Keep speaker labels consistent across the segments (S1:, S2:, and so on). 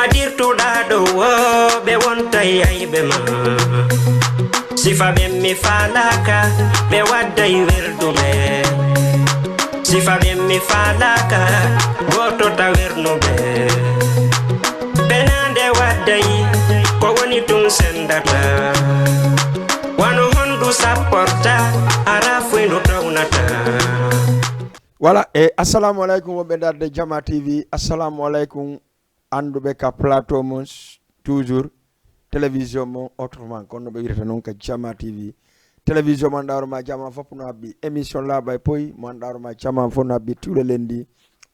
S1: dirtuɗa ɗo ɓe wontai ayɓe ma sifa ɓen mi falaka ɓe wadday werduɓe sifa ɓen mi falaka goto ta wernuɓe ɓenande wadday ko woni tun sendata wano hondu sapporta ara fuinu tawnata.
S2: Voilà, et assalamu alaikum wonɓe darde Jama TV. Assalamu alaikum anduɓe ka plateau mon toujours télévision mon autrement kono ɓe wirata noon ka Jama TV. Télévision mon ɗaroma Jama fof no habbi émission laaɓa e poyi mon ɗaroma Jama fof no habbi tous les lundi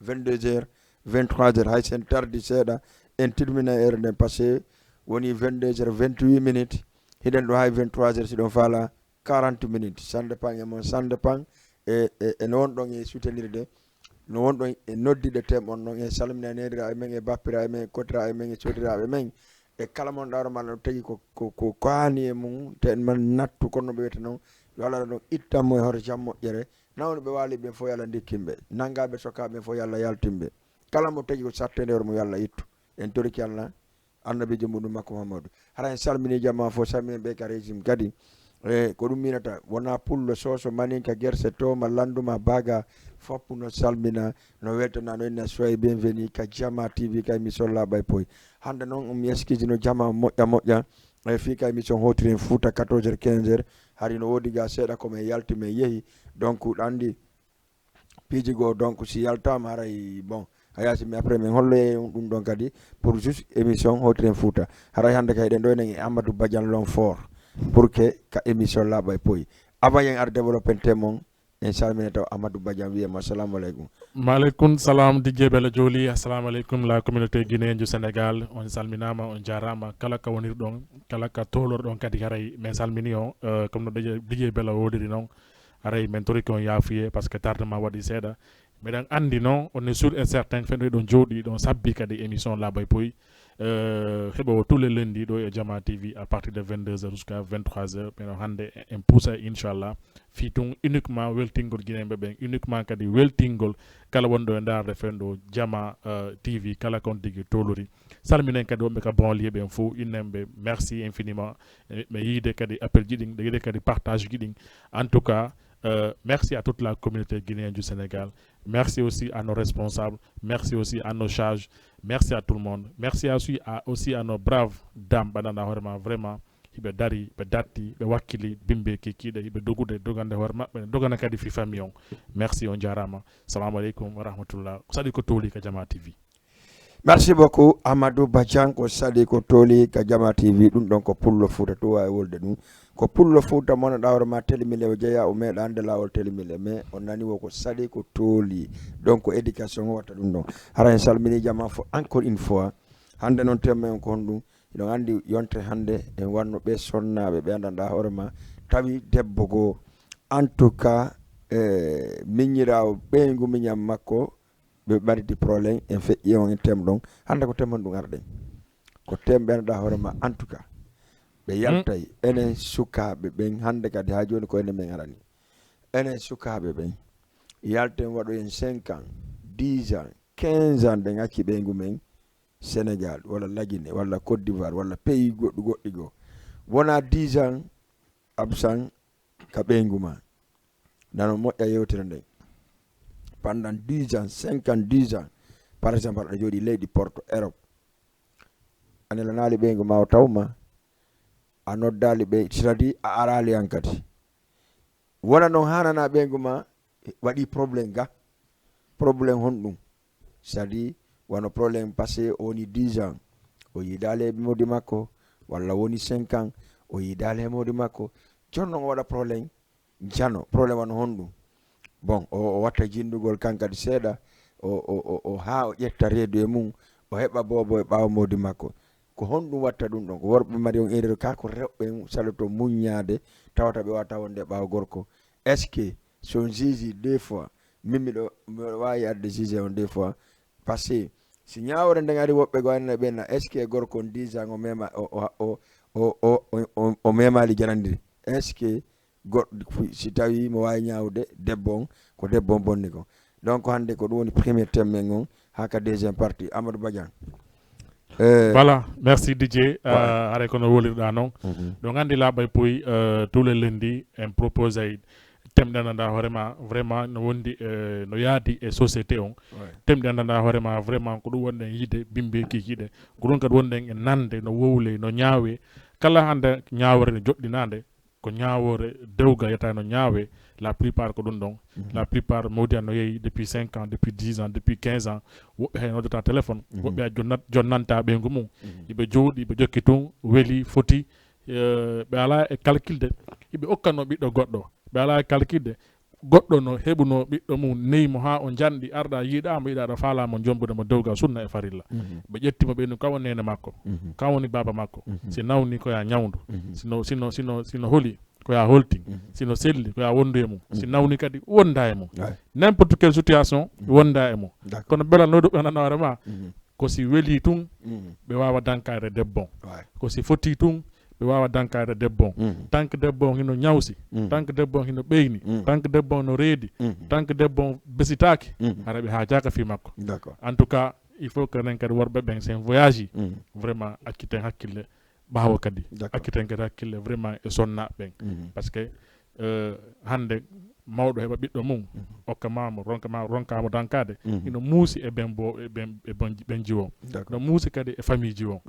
S2: 22h 23h hay sen tardi seeɗa en termina heure nden passé woni 22h 28 minutes hiɗen ɗo hay 23h siɗon faala 40 minutes ça dépend e mon ça dépend e no wonɗon e soutenirde no wonɗon e noddiɗe tem on noon e salminanedira e men e bappira e men e kotira e men e sodiraɓe men e kala mon ɗawroma no tagi ko kaani e mum te en man nattu kono ɓe wiyata noon yo Allah ɗon ittanmo e hoto jam moƴƴere nawno ɓe waali ɓe fof yo Allah dikkimɓe nanngaɓe sokaɓe fof yo Allah yaltimɓe kala mo tagi ko sattede hoore mum yo Allah ittu en toriki Allah annabijo muɗum makko Mamadou hara en salmini jamma fof salminen ɓe ka régime kadi e ko ɗum minata wona pullo soso maninka guerse toma landuma baga foppu no salmina no weltana no inna soye bienvenu ka Jama TV ka émission laaɓa e poyi hande noon mi eskiji no Jama moƴƴa e fi ka émission hotiren Fouta 14h 15h hari no wodi ga seeɗa komin yalti min yeehi donc andi piiji goo donc si yaltama haray bon hayasi mi après min holloye ɗum ɗon kadi pour juste émission hotiren Fouta haray hande kay ɗen ɗo enen e Amadou Badiane Longfort pour que ka émission laaɓa e poyi avant yen ar développente mon en salmina taw Amadou Badiane wiyema assalamu aleykum.
S3: Maaleykum salam DJ Bella Joli. Assalamu aleykum la communauté guinéenne du Sénégal on salminama on jarama kala ka wonirɗon kala ka tolorɗon kadi haray min salmini on comme no DJ Bella wodiri noon haray min toriki on yafuye par ce que tardement waɗi seeɗa miɗen andi noon on est sûr et certain fenɗo ɗon jooɗi ɗon sabbi kadi émission laaɓa e poyi heɓo tous les lundi ɗo e Jama TV à partir de 22h jusqu'à 23h mais hande en poussa inchallah fi tun uniquement weltingol guinéɓe ɓen uniquement kadi weltingol kala wonɗo e darde fenɗo Jama TV kala kon tigui tolori salminen kadi wonɓe ka banlieue ɓen fo innemɓe merci infiniment ɓe yiide kadi appel ji ɗin ɓe yiide kadi partage ji ɗin en tout cas merci à toute la communauté guinéenne du Sénégal. Merci aussi à nos responsables. Merci aussi à nos charges. Merci à tout le monde. Merci aussi à nos braves dames. Vraiment, ibe dari, ibe datti, ibe wakili, bimbe kikide, ibe dogude, dogande horma, dogane kadi fi famille. Merci on jarama. Salam alaikum wa rahmatullah. Sadi ko toli ka Jama TV.
S2: Merci beaucoup Amadou Badiane ko sadi ko toli ka Jama TV ɗum ɗon ko pullo Fouta to wawi wolde ɗum ko pullo Fouta mona ɗawrema télémilé o jeeya o meeɗa ande lawol télémilé mais on nani wo ko sadi ko toli donc éducation o watta ɗum ɗon hara en salmini Jama fo encore une fois hande noon temmen ko honɗum iɗon andi yontere hande en wanno ɓe sonnaɓe ɓe andanɗa hoorema tawi debbo goo en tout cas miñirawo ɓeygu miñam makko ɓe ɓardi probléme en feƴƴi on en tem ɗon hande ko temon ɗum arɗen ko tem ɓenɗa hoorema en tout cas ɓe yaltay enen sukaɓe ɓen hande kadi ha joni ko enen men arani enen sukaɓe ɓen yalten waɗoyen 5 ans 10 ans 15 ans ɓe gacci ɓeygu men Sénégal walla Laguine walla Côte d'Ivoire walla pays goɗɗi goo wona 10 ans absent ka ɓeygu ma nano moƴƴa yewtere nden pendant 10 ans 5 ans 10 ans par exemple aɗa jooɗi leydi Porto Europe anela naali ɓeygu ma o tawma a noddali ɓe c'est-à-dire a arali an kadi wona noon hanana ɓeygu ma waɗi probléme ga probléme honɗum c'est-à-dire wono probléme passé o woni 10 ans o yiidali e mawdi makko walla woni 5 ans o yiidali e mawdi makko jonnon o waɗa probléme jano probléme wano honɗum bon o watta jindugol kankadi seeɗa o ha o ƴetta reedu e mum o heɓa bobo e ɓaawa mawdi makko ko honɗum watta ɗum ɗon ko worɓe mari on erreur ka ko rewɓe saloto muññade tawata ɓe wata wonde ɓaawa gorko est ce que son juge deux fois min miɗo wawi adde juge on deux fois par ce que si ñawore nden ari woɓɓe go anna ɓenna est ce que gorko on 10 ans o mema o memali jarandiri est ce que goɗɗo si tawi mo wawi ñawde debbo on ko debbo on bonni ko donc hande ko ɗum woni premier thème men on ha ka deuxième partie Amadou Badiane
S3: Voilà, merci DJ. Avec on a non. Donc on dit là, puis tous les lundis, on propose thème d'ananda vraiment no wondi no yaadi e société on thème d'ananda vraiment ko ɗum wonde yide bimbe kikiɗe ko ɗum kadi wonde e nande no wowle no ñaawe kala hande ñaawore ne joɗɗinande ko ñaawore dewga yetta no ñaawe la plupart ko ɗum ɗon la plupart mawdi no yeehi depuis 5 ans depuis 10 ans depuis 15 ans woɓɓe hay noddata téléphone woɓɓe a jonnanta ɓeygu mum iɓe jooɗi ɓe jokki tun weeli foti ɓe ala e calculde iɓe okkanno ɓiɗɗo goɗɗo ɓe ala e calculde goɗɗo no heɓuno ɓiɗɗo mum neymo ha o janɗi arɗa yiiɗamo yiɗaɗo faalamo jombude mo dewgal sunna e farilla ɓe ƴettima ɓeynu kawo nene makko kawoni baba makko si nawni koya ñawdu sino holi koya holti sino selli koya wondu e mum si nawni kadi wonda e mum n'importe quelle situation wonda e mum kono belannoɗo ɓe nanawre ma ko si weeli tun ɓe wawa dankade debbon ko si foti tun ɓe wawa dankade debbon tant que debbon hino ñawsi tant que debbon hino ɓeyni tant que debbon no reedi tant que debbon besitaki hara ɓe haajaka fi makko en tout cas il faut que nen kadi worɓe ɓen sen voyage yi vraiment acciten hakkille ɓaawo kadi acciten kadi hakkille vraiment e sonnaɓe ɓen par ce que hande mawɗo heɓa ɓiɗɗo mum okkamamo ronkamo dankade ino muusi e ɓen jiwon no muusi kadi e famille jiwon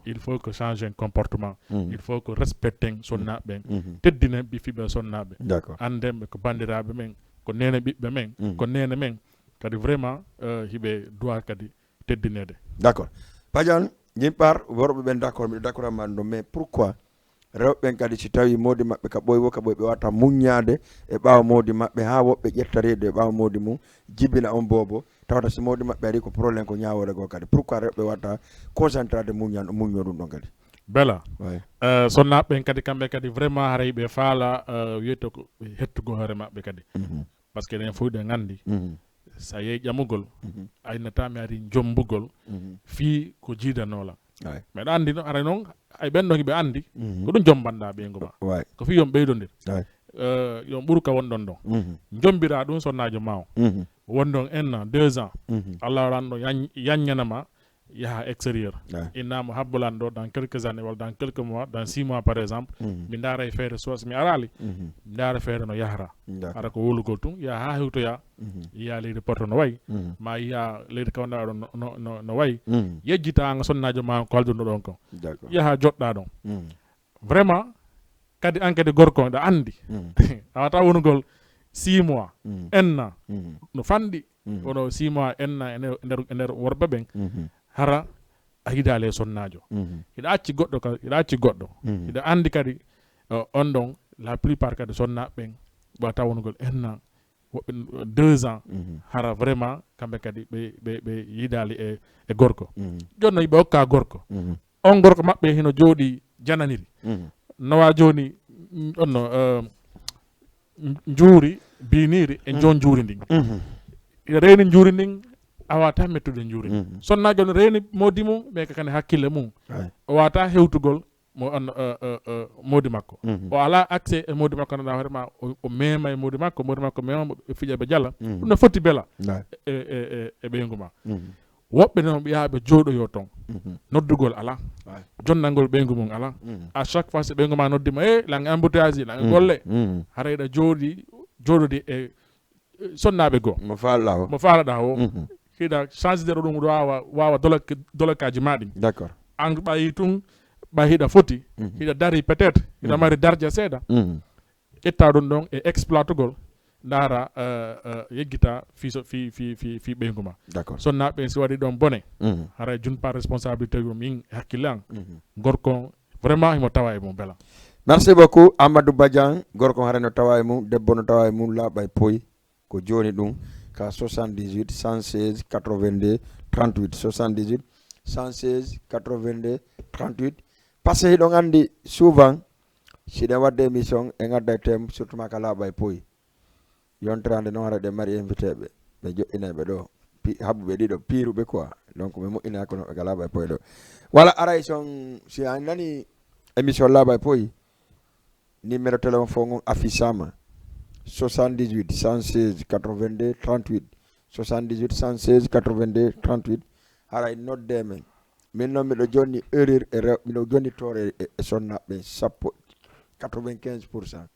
S3: il faut que change un comportement il faut que respecten sonnaɓe ɓen teddinen ɓifiɓe sonnaɓe andenɓe ko bandiraɓe men ko nene ɓiɓɓe men ko nene men kadi vraiment hiɓe doit kadi teddinede
S2: d'accord Badiane jimpar worɓe ɓen d'accord miɗo d'accord amman ɗo mais pourquoi rewɓe ɓen kadi si tawi modi maɓɓe ka ɓoy wo ka ɓoy ɓe wata muññade e ɓaawa modi maɓɓe ha woɓɓe ƴetta reedu e ɓaawa modi mum jibina on bobo tawata si modi maɓɓe ari ko probléme ko ñawore go kadi pourquoi rewɓe wata concentrade muñño ɗum ɗon kadi
S3: bela sonnaɓe ɓen kadi kamɓe kadi vraiment haray ɓe faala wiyete ko hettugo hoore maɓɓe kadi par ce que ɗen fof ɗen gandi sa yeeyi ƴamugol aynata mi ari jombugol fii ko jiidanola meɗa andi no ara noon ay ɓen ɗon ɓe andi ko ɗum jombanɗa ɓeygu ma ko fi yon ɓeydodir yon ɓuuru ka wonɗon ɗon jombira ɗum sonnajo ma o wonɗon 1 an 2 ans allah waɗanɗo yaññanama yaha extérieur innama habbolanɗo dans quelques années walla dans quelques mois dans 6 mois par exemple mi daara e feere sos mi arali mi daara feere no yahra ara ko wolugol tun ya ha hewtoya yiya leydi porto no wayi ma yiya leydi kawandaɗo no wayi yejjitanga sonnajo ma ko halduno ɗon kon yaha joɗɗa ɗon vraiment kadi enquête gorko ɗa andi awata wonugol 6 mois 1 an no fanɗi wono 6 mois 1 an e nder worɓe ɓen hara a hidale sonnajo hiɗa acci goɗɗo hiɗa andi kadi on ɗon la plupart kadi sonnaɓe ɓen ɓata wonugol 1 an woɓɓe 2 ans hara vraiment kamɓe kadi ɓe yidali e gorko jonno yiɓe hokka gorko on gorko maɓɓe hino jooɗi jananiri nowa joni onno juuri biniri e jon juuri ndin ina reni juuri ndin a wata mettude juuri ndin sonnajo no reni modi mum ɓe kakane hakkille mum o wata hewtugol modi makko o ala accès e modi makko nana hoorema o mema e modi makko mema e fijaɓe jalla ɗum no foti bela e ɓeygu ma woɓɓe noon ɓiyaɓe jooɗoyo toon noddugol ala jonnalngol ɓeygu mum ala à chaque fois so ɓeygu ma noddima lange embouteillage lange golle hara yiɗa jooɗodi e sonnaɓe goo mo faalaɗa o hiɗa change de ɗum wawa dolokaji maɗi
S2: d'accord
S3: an ɓayi tun ɓa hiɗa foti hiɗa dari peut être hiɗa mari dardia seeɗa ƴetta ɗum ɗon e exploitugol ndaara yeggita fi ɓeygu ma sonnaɓe si waɗi ɗon bone hara june par responsabilité min hakkille an gorko vraiment himo tawa e mum bela
S2: merci beaucoup Amadou Badiane gorko hara no tawa e mum debbo no tawa e mum laaɓa e poyi ko joni ɗum ka 78 116 82 38 78 116 82 38 par ce que hiɗon andi souvent siɗen wadde émission e gadda e thème surtout ma ka laaɓa e poyi yontirande noon hara ɗe mari invité ɓe joƴƴineɓe ɗo habɓuɓe ɗiɗo piiruɓe quoi donc ɓe moƴƴina kono ɓe ka laaɓa e poyi ɗo voilà aray son si a nani émission laaɓa e poyi numéro téléphone fo ngon affichama 78 116 82 38 78 116 82 38 haray nodde men min noon miɗo jonni erreur e rew miɗo jonni toore e sonnaɓe sappo 95%.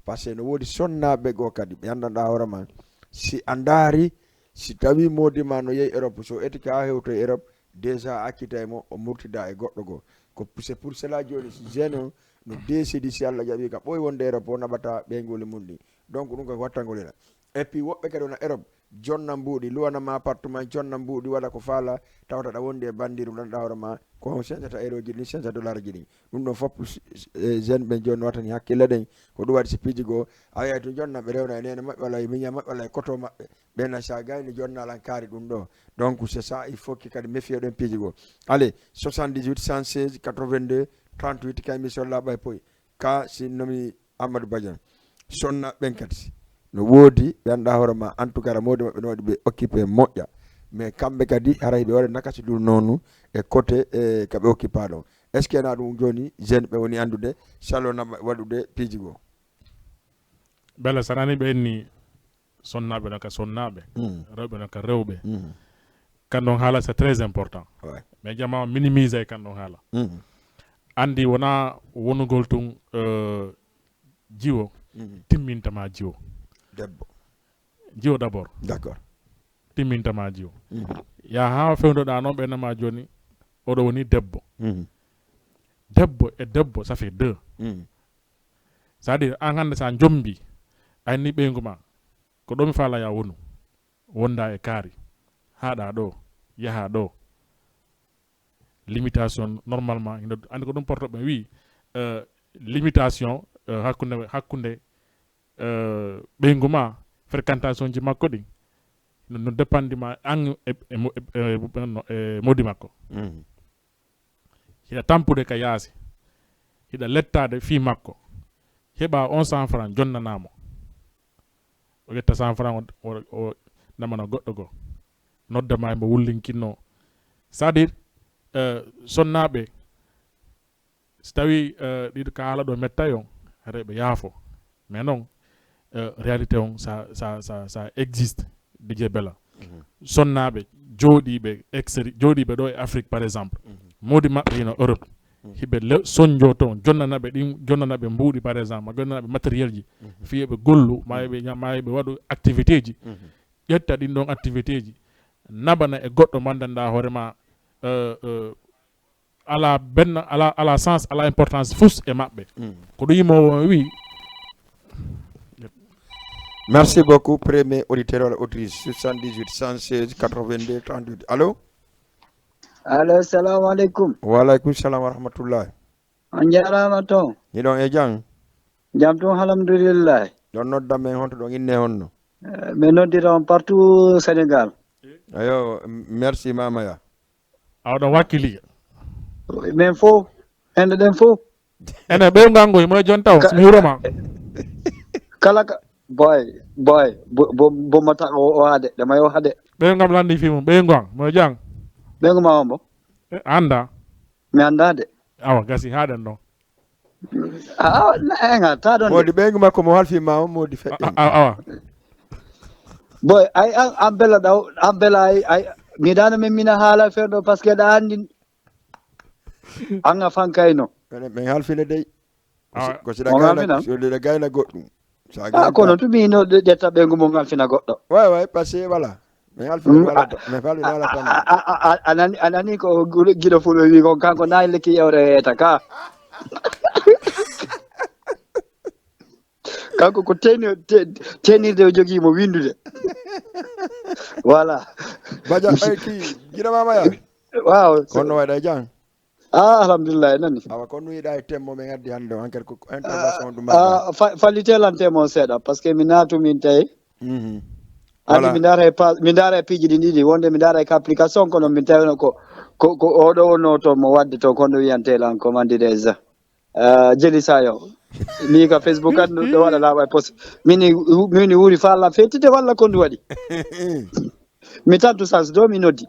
S2: par ce que no woodi sonnaɓe goo kadi ɓe anndanɗa hoore ma si a ndaari si tawi modi ma no yehi Europe so etike ha hewto e Europe déjà accita e mo o murtida e goɗɗo goo ko c'est pour cela joni si jeune o no décidi si Allah jaɓi ka ɓooy wonde Europe o naɓata ɓeygol mum ɗi donc ɗum ko wattangolena et puis woɓɓe kadi wona Europe jonna mbuuɗi luwanama appartement jonna mbuuɗi waɗa ko faala tawata ɗa wondi e bandiru ɗanɗa hoore ma ko $500 ji ɗi $500 ji ɗi ɗum ɗon fof jeune ɓe joni wattani hakkille ɗen ko ɗum waɗi si piiji goo a yiyay to jonna ɓe rewna e nene maɓɓe walla e miña maɓɓe walla e koto maɓɓe ɓenna sa gayni jonnalan kaari ɗum ɗo donc c'est ça il faut que kadi méfie ɗen piiji goo allez 78 116 82 38 ka émission laaɓa e poyi ka si nomi Amadou Badiane sonna ɓen kadi no woodi ɓe annda hoore ma en tout cas modi maɓɓe no waɗi ɓe occupé moƴƴa mais kamɓe kadi haray ɓe waɗa nakasi ɗum noonu e côté ka ɓe occupa ɗon est ce que na ɗum joni jeune ɓe woni andude salona waɗude piiji goo
S3: bele sanani ɓe enni sonnaɓe no ka sonnaɓe rewɓe no ka rewɓe kanɗon haala c'est très important mais jama minimise e kanɗon haala andi wona wonugol tun jiwo timmintama jiwo
S2: debbo
S3: jiwo d'abord
S2: d'accord
S3: timmintama jiwo ya ha fewdoɗa noon ɓennama joni oɗo woni debbo debbo e debbo ça fait deux c'est à dire an hande sa jombi anni ɓeygu ma ko ɗomi faala ya wonu wonda e kaari haɗa ɗo yaha ɗo limitation normalement andi ko ɗum portoɓe wi limitation hakkunde ɓeygu ma fréquentation ji makko ɗi no dépendima an e modi makko hiɗa tampude ka yaasi hiɗa lettade fi makko heɓa 100 francs jonnanamo o ƴetta 100 francs o namana goɗɗo goo noddama mo wullinkinno c'est à dire sonnaɓe so tawi ɗiɗo ka haala ɗo mettay on reɓe yaafo mais non réalité on ça existe DJ Bella sonnaɓe jooɗiɓe extérieur jooɗiɓe ɗo e Afrique par exemple modi maɓɓe hino Europe hiɓe soñjo toon jonnanaɓe ɗin jonnanaɓe mbuuɗi par exemple jonnanaɓe matériel ji fiyeɓe gollu mayeɓe waɗu activité ji ƴetta ɗin ɗon activité ji nabana e goɗɗo mandanɗa hoorema ala benn ala sens ala importance fus e maɓɓe ko ɗum yimowo wi.
S2: Merci beaucoup premier auditeur wala autrice 78 116 82 38 allo
S4: assalamu aleykum
S2: wa aleykum salam wa rahmatullah
S4: on jarama toon
S2: ni ɗon e jang
S4: jam toon alhamdoulillahi
S2: ɗon nodda men honto ɗon inne honno
S4: min noddira on partout Sénégal
S2: ayo merci mamaya
S3: awɗon wakkili
S4: min fof ende ɗen fof
S3: ene ɓeyngangoy moye jon taw mi huroma
S4: kala boy bommata o haade ɗema yo haade
S3: ɓeyngam landi fimum ɓeygan moye jang
S4: ɓeygu ma on bo
S3: anda
S4: mi andade
S3: awa gasi haɗen ɗon
S4: enga ta ɗon
S2: modi ɓeygu makko mo halfima o modi feƴƴen
S3: awa
S4: boy ay an bela ɗaw an bela ay miɗano min mina haala feerɗo par ce que ɗa andi anga fankayno
S2: ɓen halfine dey ko siɗa gayna goɗɗum
S4: kono tumino ƴetta ɓeygu mo halfina goɗɗo
S2: way par ce que voilà mi halfine wala tan
S4: anani ko guiɗo fulo wi kon kanko nayi lekki yewre eta ka kanko ko tenirde o joguimo windude voilà
S2: baja ki guiɗamamaya
S4: waaw
S2: kono waɗa jang
S4: alhamdulillah nani
S2: awa kono yiɗa e temmo min addi hannde o enquête ko intervention ɗum
S4: fallitelantemo seeɗa par ce que mi naatumin tawi andi mi daara e piiji ɗi ɗiɗi wonde mi daara ko application kono min tawino ko oɗo wonno to mo wadde to kono wiyantelan commande des jeli sayo ni ka Facebook an ɗo waɗa laaɓa e poste mini wuuri falla fettide walla ko ndu waɗi mi tantu sas do mi noddi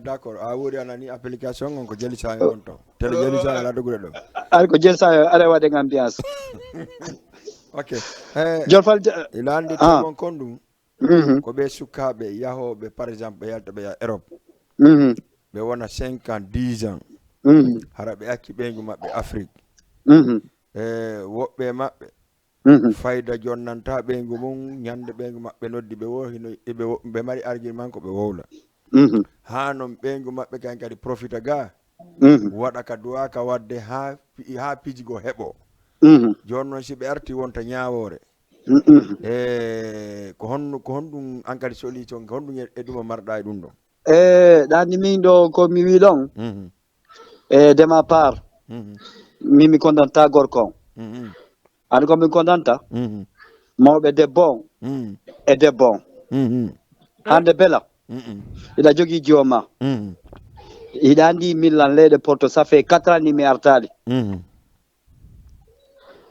S2: d' accord a wuuri anani application on ko jeli sayo on to tele jeli sayo ala dogude ɗo
S4: ari ko jeli sayo aɗa waɗe ambiance
S2: ok
S4: jolfal
S2: ina anndi temon kon ɗum ko ɓe sukkaɓe yahoɓe par exemple ɓe yalta ɓe yaha Europe ɓe wona 5 ans 10 ans hara ɓe acci ɓeygu maɓɓe Afrique woɓɓe maɓɓe fayda jonnanta ɓeygu mum ñande ɓeygu maɓɓe noddi ɓe wohino ɓe mari argument ko ɓe wowla ha non ɓeygu maɓɓe kan kadi profita ga waɗa ka duwaka wadde ha pijigo heɓo joni noon si ɓe arti wonta ñawore ko honɗum an kadi solution ko honɗum e ɗuma marɗa e ɗum ɗon
S4: ɗani min ɗo ko mi wi ɗon de ma part min mi condanta gorko an ko min condanta mawɓe debbo e debbo hande bela iɗa jogui jooma iɗa andi millan leyɗe porto ça fait 4 ans ni mi artaɗi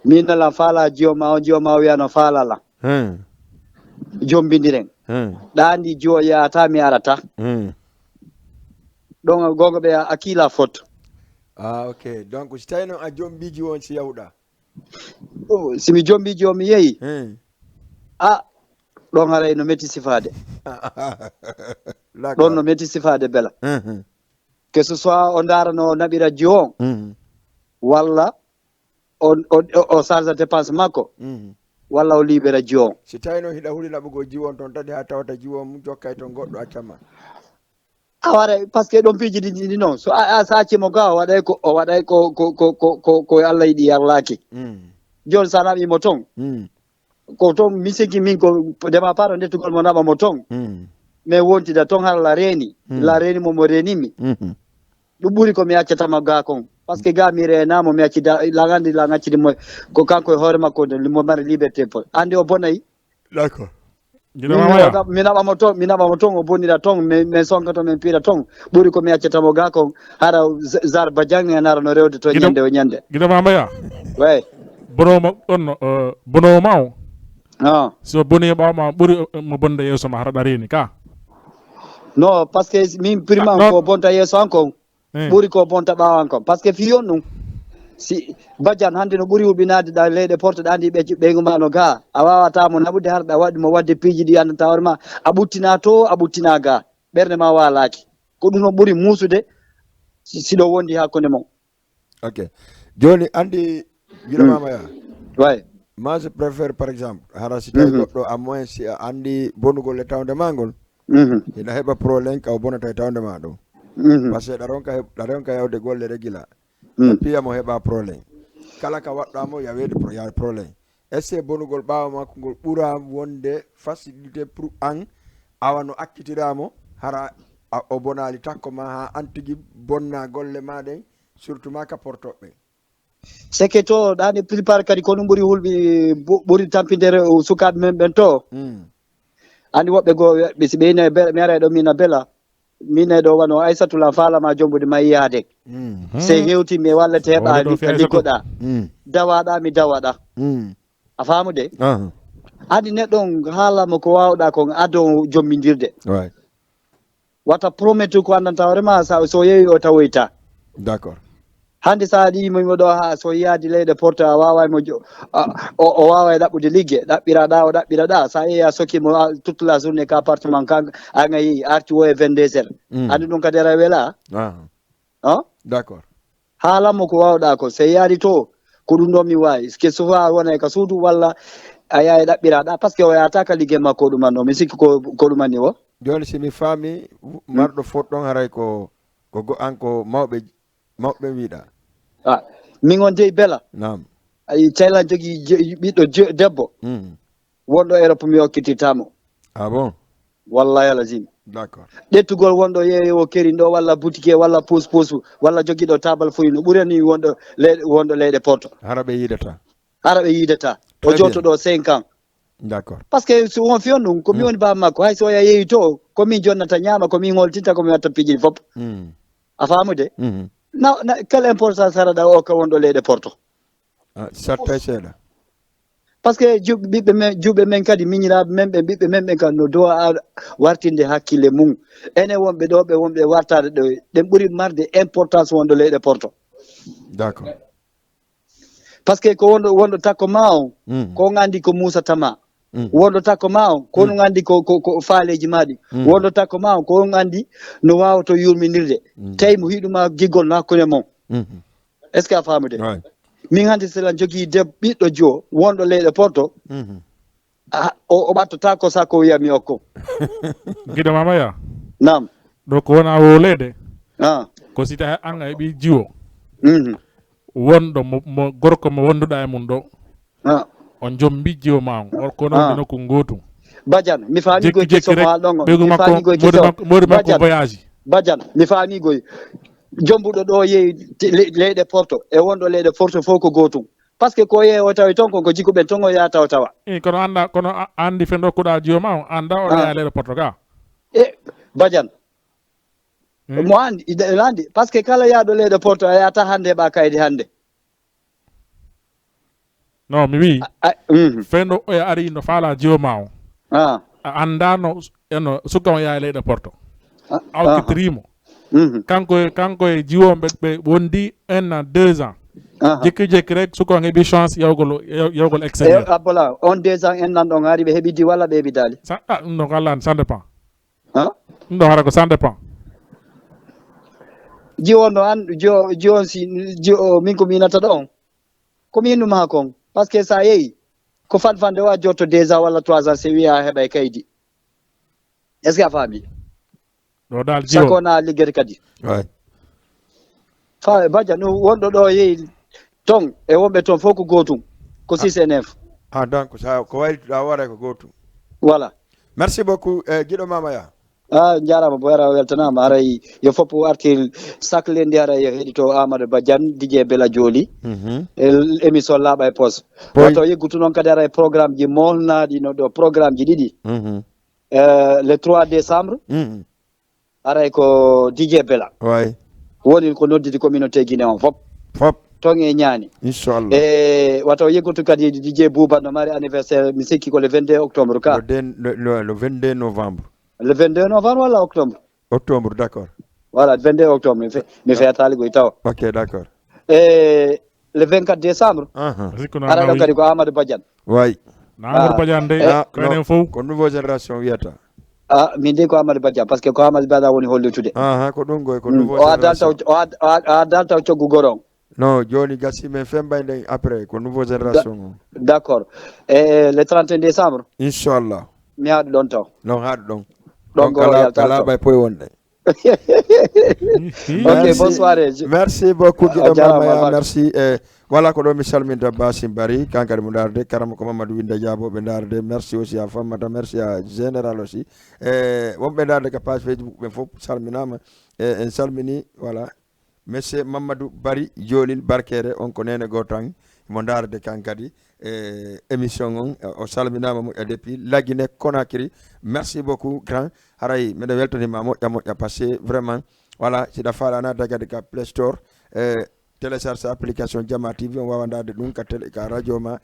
S4: min nalan faala jooma o jooma o wiyano faalala jombindiren ɗa andi jo yahata mi arata ɗon gonga ɓe akila faute
S2: ok donc si tawi noon a jombiji won si yawɗa
S4: simi jombiji o mi yeeyi ɗon haray no metti sifade ɗon no metti sifade bela que ce soit o darano naɓira ji o walla o charge dépense makko walla o libéra ji o
S2: si tawi noon hiɗa huuli laɓugo jiwon toon tadi ha tawata jiwon mum jokkay toon goɗɗo accama
S4: a waɗa par ce que ɗon piiji ɗi noon so a saccimo ga o waɗay ko Allah yiɗi yarlaki joni sa naɓimo toon ko toon mi sikki min ko dema part o ndettugol mo naɓamo toon mais wontida toon har la reeni momo renimi ɗum ɓuuri komi accatama ga kon par ce que ga mi renamo mi accida lagandi la gaccidi ko kanko e hoore makko mo mari liberté pol andi o bonayi
S2: d'accord
S4: mi naɓamo toon o bonnira toon min sonkato min piira toon ɓuuri komi accatamo ga kon hara zar badiang en ara no rewde to ñande o ñande
S3: guiɗamamaya
S4: way
S3: bonoma ɗon bonowoma o so boni ɓawma ɓuuri mo bonde yeeso ma hara ɗarini ka
S4: non par ce que min prima ko bonta yeeso an kon ɓuuri ko bonta ɓawan kon par ce que fiyon ɗum si badiane hannde no ɓuuri huɓinade ɗa leyɗe porte ɗa andi ɓeygu ma no ga a wawatamo naɓude harɗa waɗi mo wadde piiji ɗi andanta hoore ma a ɓuttina to a ɓuttina ga ɓerde ma walaki ko ɗum no ɓuuri muusude siɗo wondi hakkude mon
S2: ok joni andi guiɗamamaya
S4: way
S2: moi je préfère par exemple hara si tawi goɗɗo à moins si a andi bonugol e tawde ma ngol hiɗa heɓa probléme ka o bonata e tawde ma ɗo par ce que ɗa ronka yawde golle régula piyamo heɓa probléme kala ka waɗɗamo yawede ya probléme est ce que bonugol ɓawa makko ngol ɓuura wonde facilité pour an awa no accitiramo hara o bonali takko ma ha an tigui bonna golle ma ɗen surtout ma ka portoɓe
S4: seke to ɗani plupart kadi ko ɗum ɓuuri hulɓi ɓuuri tampidere sukaɓe men ɓen to andi woɓɓe goo ɓe si ɓeyni mi ara ɗo mina bela min e ɗo wano aissatoula falama jombude ma yiyade se hewti mi wallete heɓa liggoɗa dawaɗa mi dawaɗa a famude andi neɗɗon haalama ko wawɗa kon ado jommidirde wata promettre ko andanta hoore ma so yeewi o tawoyta
S2: d'accord
S4: hande sa ɗimimo ɗo ha so yiyadi leyɗe porte a wawaymo o wawa e ɗaɓɓude liggue ɗaɓɓiraɗa o ɗaɓɓiraɗa sa yeeyi a sokkimo toute la journée ka appartement ka an a yeeyi arti wo e 22 heures andi ɗum kadi ara weela
S2: d'accord
S4: haalanmo ko wawɗa ko so yaadi to ko ɗum ɗo mi wawi que souvent wona e ka suudu walla a yaha e ɗaɓɓiraɗa par ce que o yahata liggue makko ɗuman ɗo mi sikki ko ɗumanni o
S2: joni simi faami marɗo fot ɗon haray ko go an ko mawɓe wiiɗa
S4: min on jeyi bela
S2: nam
S4: thailand jogui ɓiɗɗo debbo wonɗo Europe mi hokkitirtamo
S2: ah bon
S4: wallahi alazim
S2: d'accord
S4: ɗettugol wonɗo yeeyo o kerin ɗo walla boutique walla pousse walla joguiɗo table foyi no ɓurani wonɗo leyɗe porto
S2: hara ɓe
S4: yiidata o jotto ɗo 5 ans
S2: d'accord
S4: par ce que so won fiyon ɗum komi woni baba makko hay so ya yeeyi to komin jonnata ñaama komin holtinta komi watta piiji fof a famude quelle importance haraɗa o ka wonɗo leyɗe porto
S2: satta seeɗa
S4: par ce que juɓɓe men kadi miñiraɓe men ɓe ɓiɓɓe men ɓen kadi no dowa wartinde hakkille mum ene wonɓe ɗo ɓe wonɓe wartade ɗo ɗen ɓuuri marde importance wonɗo leyɗe porto
S2: d'accord
S4: par ce que ko wonɗo takko ma o ko gandi ko musatama wondo takko ma on ko no andi ko faaleji maɗi wondo takko ma on ko andi no wawato yurminirde tawi mo hiɗuma giggol no hakkude mon est ce que a famude min hande selan jogui ɓiɗɗo jo wonɗo leyɗe porto o ɓattata ko sakko wiyami okko
S3: guiɗo mamaya
S4: nam
S3: ɗo ko wona wolede ko si tawi an a heeɓi jiwo wonɗo mo gorko mo wonduɗa e mum ɗo on joom jiwo ma on or ko noon nokku gotum
S4: Badiane mi faami goy question ma ɗon
S3: ɓeygu makko modi makko voyage
S4: Badiane mi faami goy jombuɗo ɗo yehi leyɗe porto e wonɗo leyɗe porto fof ko gotum par ce que ko yehi o tawi toon konko jikkuɓen toon o yaha tawa
S3: kono anda kono andi fen dokkuɗa jiwo ma on anda oɗo yaha leyɗe porto ga
S4: Badiane mo andi par ce que kala yaaɗo leyɗe porto a yahata hande ɓa kayde hande
S3: non mi wi fenɗo oya ari no faala jiwo ma o a andano eno sukka o yaha leyɗe porto awkitirimo kanko e jiwoɓe ɓe wondi 1 à 2 ans jekki rek suka on heeɓi chance yawgol extérieur
S4: abbola on 2 ans en nan ɗon ari ɓe heɓidi walla ɓe heɓidali
S3: ɗum ɗon ko allani ça dépend ɗum ɗon hara ko ça dépend
S4: jiwon no an jiwon si min ko minata ɗo on komi innuma kon par ce que sa yeehi ko fanfande wa jotto 2 ans walla 3 ans se wiya heɓa e kaydi est ce que a faami
S3: ɗo dal jiwo
S4: sakona liggete kadi fa Badiane wonɗo ɗo yehi ton e wonɓe toon fof ko gotum ko 6 et 9
S2: donc sa ko waylituɗa wara ko gotum
S4: voilà
S2: merci beaucoup guiɗo mamaya
S4: jarama bo ara weltanama aray yo fopp artir sacle ndi ara yo heeɗito Amadou Badiane DJ Bella Joli émission laaɓa e poste wato yeggutu noon kadi ara e programme ji molnaɗi no ɗo programme ji ɗiɗi le 3 décembre aray ko DJ Bella woni ko noddidi communauté Guinée on fop ton e ñaani
S2: inchallah
S4: e wato yeggutu kadi DJ Bouba no mari anniversaire mi sikki ko le 22 octobre ka
S2: le 22 novembre
S4: le 22 novembre walla octobre
S2: d'accord
S4: voilà 22 octobre mi feyatali goy taw
S2: ok d'accord
S4: e le 24 décembre ara ɗo kadi ko Amadou Badiane
S3: Amadou Badiane de koenen fof
S2: ko nouveau génération wiyata
S4: min de ko Amadou Badiane par ce que ko Amadou Badiane woni hollitude
S2: ko ɗum goy ko nouveau génération
S4: o dal taw coggu goron
S2: non joni gassi men fembayde après ko nouveau génération
S4: d'accord e le 31 décembre
S2: inchallah
S4: mi haɗu ɗon taw
S2: non haɗu ɗon
S4: ɗon
S2: kala ɓay poye wonɗe
S4: ok bonsoir
S2: merci beaucoup guiɗo mamaya merci voilà ko ɗo mi salminta Basim Bari kankadi mo darde karama ko Mamadou Winde Diabo ɓe darde merci aussi à Famata merci à général aussi wonɓe darde ka page Facebook ɓen fof salminama en salmini voilà monsieur Mamadou Bari Jolil Barkere on ko nene goto tan mo darde kankadi émission on o salminama moƴƴa depuis Laguine Conakry merci beaucoup grand haray mbiɗa weltanima moƴƴa par ce que vraiment voilà siɗa faala nata kadi ka Play Store télécharge application Jama TV on wawa dade ɗum ka radio ma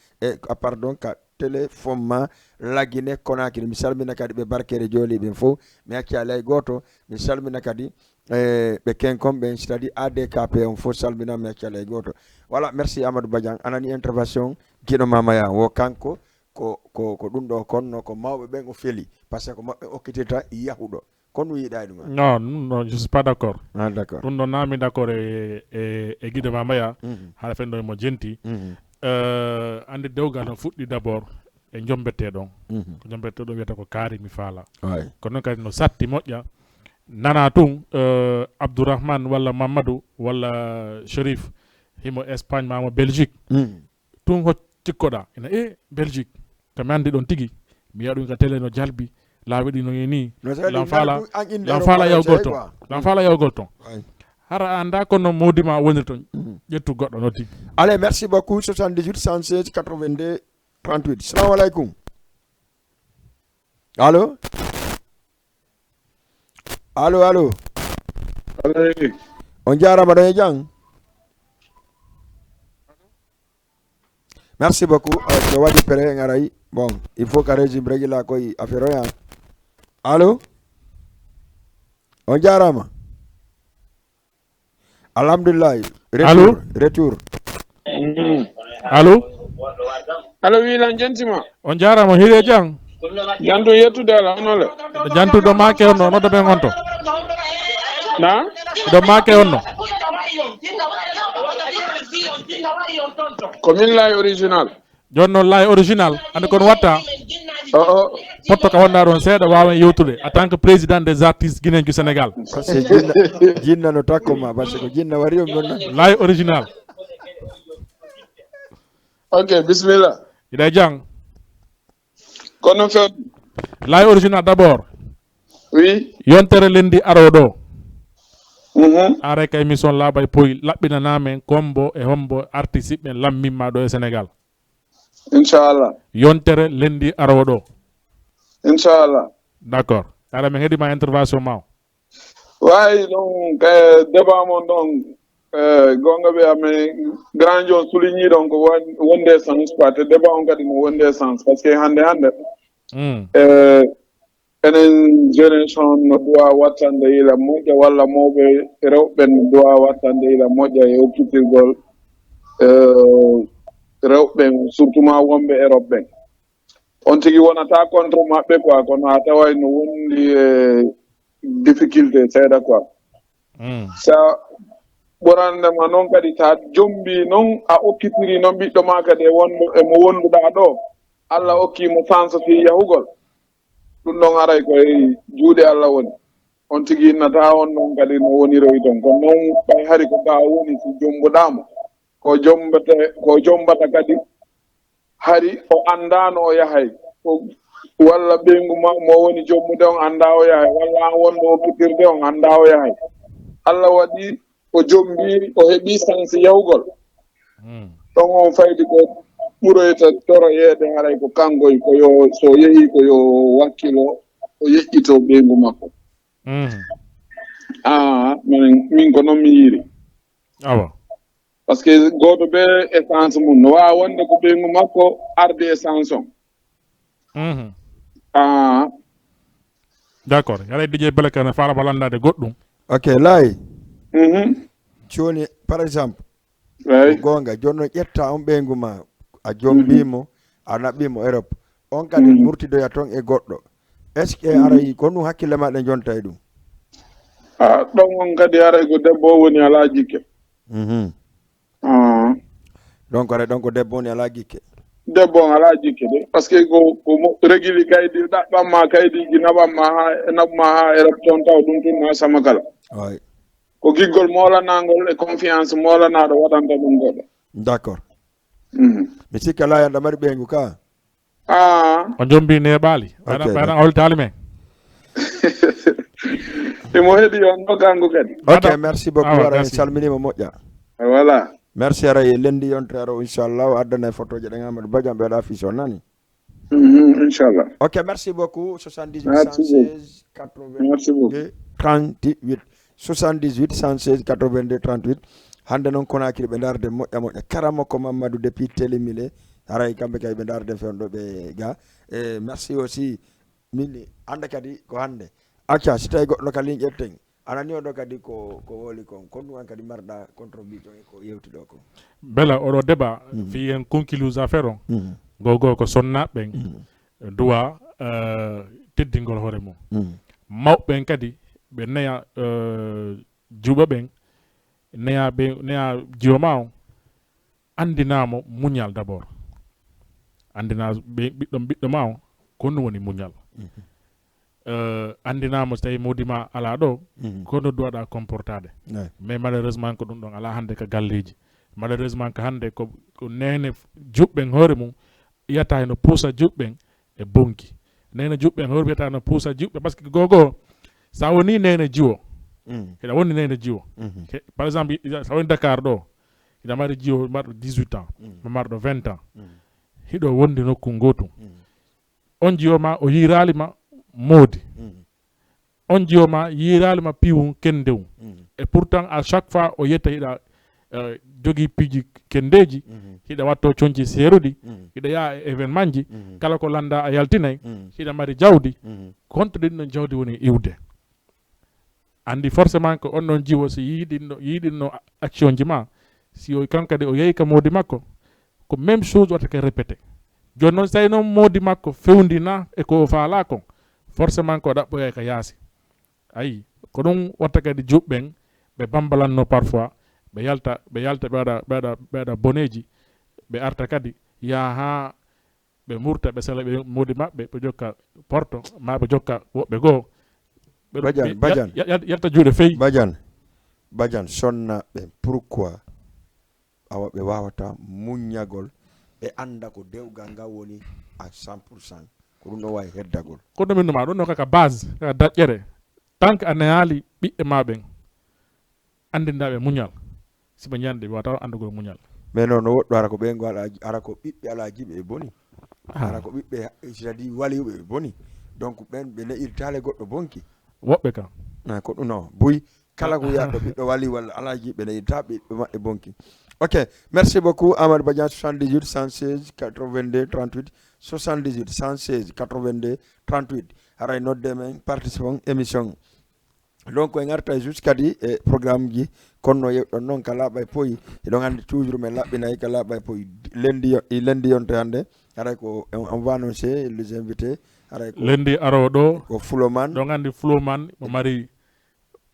S2: pardon ka téléphone ma Laguine Conakry mi salmina kadi ɓe Barkere Joli ɓen fof mi acci alay goto mi salmina kadi ɓe kenkon ɓen c'est-à-dire ADKP on fof salmina mi acci alay goto voilà merci Amadou Badiane anani intervention guiɗo mamaya wo kanko ko ɗum ɗo konno ko mawɓe ɓen o feeli par ce que ko maɓɓe okkitirta yahuɗo kono yiiɗa ɗum
S3: non je suis pas d'accord
S2: d'accord
S3: ɗum ɗon nami d'accord e guiɗo mamaya haɗa fen ɗo mo jenti andi dewgal no fuɗɗi d' abord e jombete ɗon ko jombete ɗon wiyata ko kaari mi faala kono noon kadi no satti moƴƴa nana tun Abdourahmane walla Mamadou walla Chérif himo Espagne mamo Belgique tun ho cikkoɗa ina Belgique kami andi ɗon tigui mi yiya ɗum ka télé no jalbi laaɓiɗi no ni lam faala yawgol ton hara anda kono modima woniri toon ƴettu goɗɗo noddi
S2: allez merci beaucoup 78 116 82 38 salamu aleykum allo on jarama ɗon e jang merci beaucoup so waɗi pré en aray bon il faut que régime régula koye affaire o yan allo on jarama alhamdulillah retour
S3: allo
S5: Alo wilan jentima.
S3: On jarama hire jang.
S5: Jantu yettude ala onole.
S3: Jantu do make onno no do be gonto.
S5: Na?
S3: Do make onno.
S5: Commune lay original.
S3: Jonno lay original ande kon watta. Potto ka wonna don seeda wawen yewtude en tant que président des artistes guinéens du Sénégal.
S2: Parce que jinna no takoma parce que jinna wari on non.
S3: Lay original.
S5: Ok, bismillah.
S3: Ida jang.
S5: Kono fe.
S3: Lay original d'abord.
S5: Oui.
S3: Yontere lendi arodo. Are ka émission la bay poy labbina namen kombo e hombo artiste ben lammimma do e Sénégal.
S5: Inshallah.
S3: Yontere lendi arodo.
S5: Inshallah.
S3: D'accord. Ara men hedi ma intervention ma.
S5: Way donc débat mon donc gonga be ame grand John souligné donc wonde sens quoi te débat on kadi mo wonde sens parce que hande enen génération no doit wattande ila moƴƴa walla mawɓe rewɓe no doit wattande ila moƴƴa e hokkitirgol rewɓe surtout ma wonɓe Europe ɓen on tigi wonata contre maɓɓe quoi kono a taway no wondi difficulté seeɗa quoi sa ɓurandema noon kadi ta jombi noon a okkitiri noon ɓiɗɗo ma kadi emo wonduɗa ɗo Allah hokkimo chance fi yahugol ɗum ɗon aray koye juuɗe Allah woni on tigi innata on noon kadi no woniroy ton kono noon ɓay hari ko ga woni si jombuɗamo ko jombata kadi hari o andano o yahay walla ɓeygu mo woni jommude on anda o yahay walla an wonno okkitirde on anda o yahay Allah waɗi o jombi o heeɓi chance yahugol ɗon on faydi ko ɓuroyta toroyeede haray ko kangoy ko yo so yehi ko yo wakkilo o yeƴƴito ɓeygu makko min ko noon mi yiiri
S3: awa
S5: par ce que gooto ɓe essence mum no wawa wonde ko ɓeygu makko arde essence on
S3: d' accord yaɗa DJ Belakane faala balandade goɗɗum
S2: ok lay joni par exemple gonga jonno ƴetta on ɓeygu ma a jombimo a naɓɓimo Europe on kadi murtidoya toon e goɗɗo est ce que arayi ko ɗum hakkille maɗe jonta e ɗum
S5: ɗon on kadi aray ko debbo o woni ala jikke
S2: donc aɗa ɗon ko debbo woni ala gikke
S5: debbo on ala jikke de par ce que ko régili kaydi ɗaɓɓanma kaydiji naɓma ha Europe toon taw ɗum tun ha sama kala ko giggol molanagol e confiance molanaɗo waɗanta ɗum goɗɗo
S2: d' accord mi sikka layan ɗa mari ɓeygu ka
S3: o jombi neɓali ɓaɗa holtali men
S5: imo heeɗi on ɗo kanko kadi
S2: ok merci beaucoup ara en salminima moƴƴa
S5: voilà
S2: merci ara e lendi yontero inchallah o addana e photo je ɗen Amadou Badian ɓeɗa fiso nani
S5: inchallah
S2: ok merci beaucoup 78 116 82 38 78 116 82 38 hande noon Konakiri ɓe darde moƴƴa karama ko Mamadou depuis télémilé haray kamɓe kay ɓe darde fewno ɓe ga e merci aussi min anda kadi ko hande acca si tawi goɗɗo kadi ƴetten anani oɗo kadi ko woli kon kon ɗum an kadi marɗa contribution e ko yewtiɗo ko
S3: bela oɗo débat fi en concluse affaire on gogo ko sonnaɓeɓen duwa teddingol hoore mum mawɓen kadi ɓe neya juuɓa ɓen neya jiwa ma on andinamo muñal d' abord andina ɓiɗɗo ma on kono woni muñal andinamo so tawi mawdima ala ɗo kono duwaɗa comportade mais malheureusement ko ɗum ɗon ala hande ko galleji malheureusement ko hande ko nene juɓɓen hoore mum yiyata eno puusa juɓɓen e bonki nene juɓɓen hoore wiyata no puusa juɓɓe par ce que gogo sa woni nene jiwo hiɗa woni nene jiwo par exemple sa woni Dakar ɗo hiɗa mari jiwo marɗo 18 ans marɗo 20 ans hiɗo wondi nokku gotum on jiwo ma o yiralima moodi on jiwo ma yiralima piwum kendewum et pourtant à chaque fois o yetta hiɗa jogui piiji kendeji hiɗa watto coñci seeruɗi hiɗa yaa événement ji kala ko landa a yaltinay hiɗa mari jawdi honto ɗin ɗon jawdi woni iwde andi forcément ko on ɗon jiwo so yiɗinno action ji ma si o kankadi o yeehi ka modi makko ko même chose watta ke répété joni noon so tawi noon moodi makko fewndina e ko faala kon forcément ko ɗaɓɓoya ka yaasi ayi ko ɗum watta kadi juɓɓen ɓe bambalanno parfois ɓe yalta ɓe waɗa boneji ɓe arta kadi yaha ɓe murta ɓe sala ɓe moodi maɓɓe ɓe jokka porto ma ɓe jokka woɓɓe goo
S2: Badiane
S3: yalta juuɗe feyi
S2: Badiane sonna ɓe pourquoi awa ɓe wawata muññagol ɓe anda ko dewgal ngal woni à 100% ko ɗum ɗo wawi heddagol
S3: ko ɗum min numa ɗum ɗo kaka base kaka daƴƴere tant que a neyali ɓiɓɓe ma ɓen andindaɓe muñal siɓe ñande ɓe watawa andugol muñal
S2: mais non no woɗɗo ara ko ɓe ngo ara ko ɓiɓɓe alajiɓe e boni ara ko ɓiɓɓe c'est-à-dire waliɓe e boni donc ɓen ɓe ne'irtale goɗɗo bonki
S3: woɓɓe kam
S2: ko ɗum non boyi kala ko yaɗɗo ɓiɗɗo wali walla alaji ɓe ne'irta ɓiɓɓe maɓɓe bonki. Ok, merci beaucoup Amadou Badiane. 78 116 82 38 78 116 82 38 haray nodde men participant émission donc en arta jusqu'adi e programme ji konno yewɗon noon ka laaɓa poyi eɗon andi toujours men laɓɓinayi ka laaɓa poyi lendi yonte hannde haray ko on va annoncer les invités haray ko
S3: lendi aroɗo
S2: ko Fuloman
S3: ɗon andi Fuloman mo mari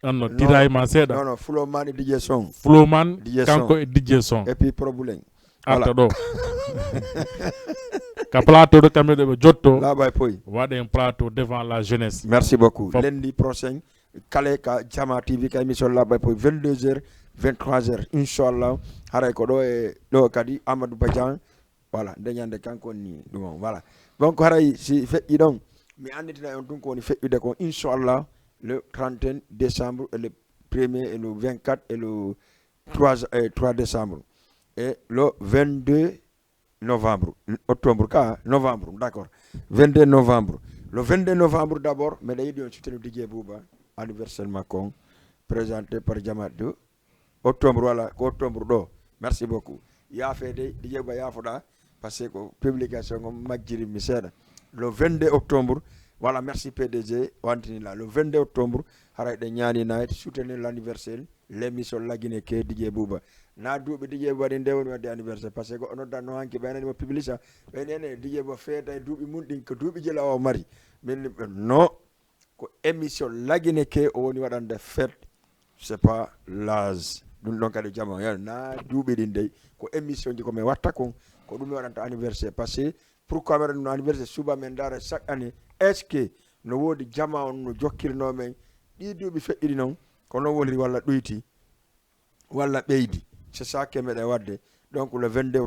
S3: anno tiraillement seeɗa
S2: non Fuloman e DJ Son
S3: Fuloman kanko e DJ Son
S2: et puis problème
S3: arta ɗo ka plateau ɗo kamɓe ɗo ɓe jotto
S2: laaɓa e poyi
S3: waɗen plateau devant la jeunesse.
S2: Merci beaucoup lundi prochain kale ka Jama TV ka émission laaɓa e poyi 22h 23h inchallah haray ko ɗo e ɗo kadi Amadou Badiane voilà ndeñande kanko ni ɗum on voilà donc haray si feƴƴi ɗon mi anditina on ɗum ko woni feƴƴude ko inchallah le 31 décembre et le 1er et le 24 et le 3 décembre et le 22 novembre octobre ka novembre d'accord 22 novembre le 22 novembre d'abord meɗa yiɗi on soutenir DJ Bouba anniversaire makko présenté par Jama 2 octobre voilà ko octobre ɗo merci beaucoup yaafede DJ Bouba yaafoɗa par ce que ko publication o majjiri mi seeɗa le 22 octobre voilà merci PDG wantini là le 22 octobre haray ɗe ñaani night soutenir l'anniversaire l'émission Lagine ke DJ Bouba na duuɓi DJ Bouba ɗi ndewni wadde anniversaire par ce que o noddanno hanki ɓeynani mo publicité ɓeynene DJ Bouba feeta e duuɓi mum ɗin ko duuɓi jela o mari min non ko émission Lagine ke o woni waɗande fête c'est pas l'âge ɗum ɗon kadi jama na duuɓi ɗin dey ko émission ji komin watta kon ko ɗum mi waɗanta anniversaire par ce que pourquoi mi waɗa ɗum anniversaire suba men dara chaque année est ce que no woodi jama on no jokkirno men ɗi duuɓi feƴƴiɗi noon ko noon woniri walla ɗoyti walla ɓeydi c'est ça que meɗen wadde donc le 22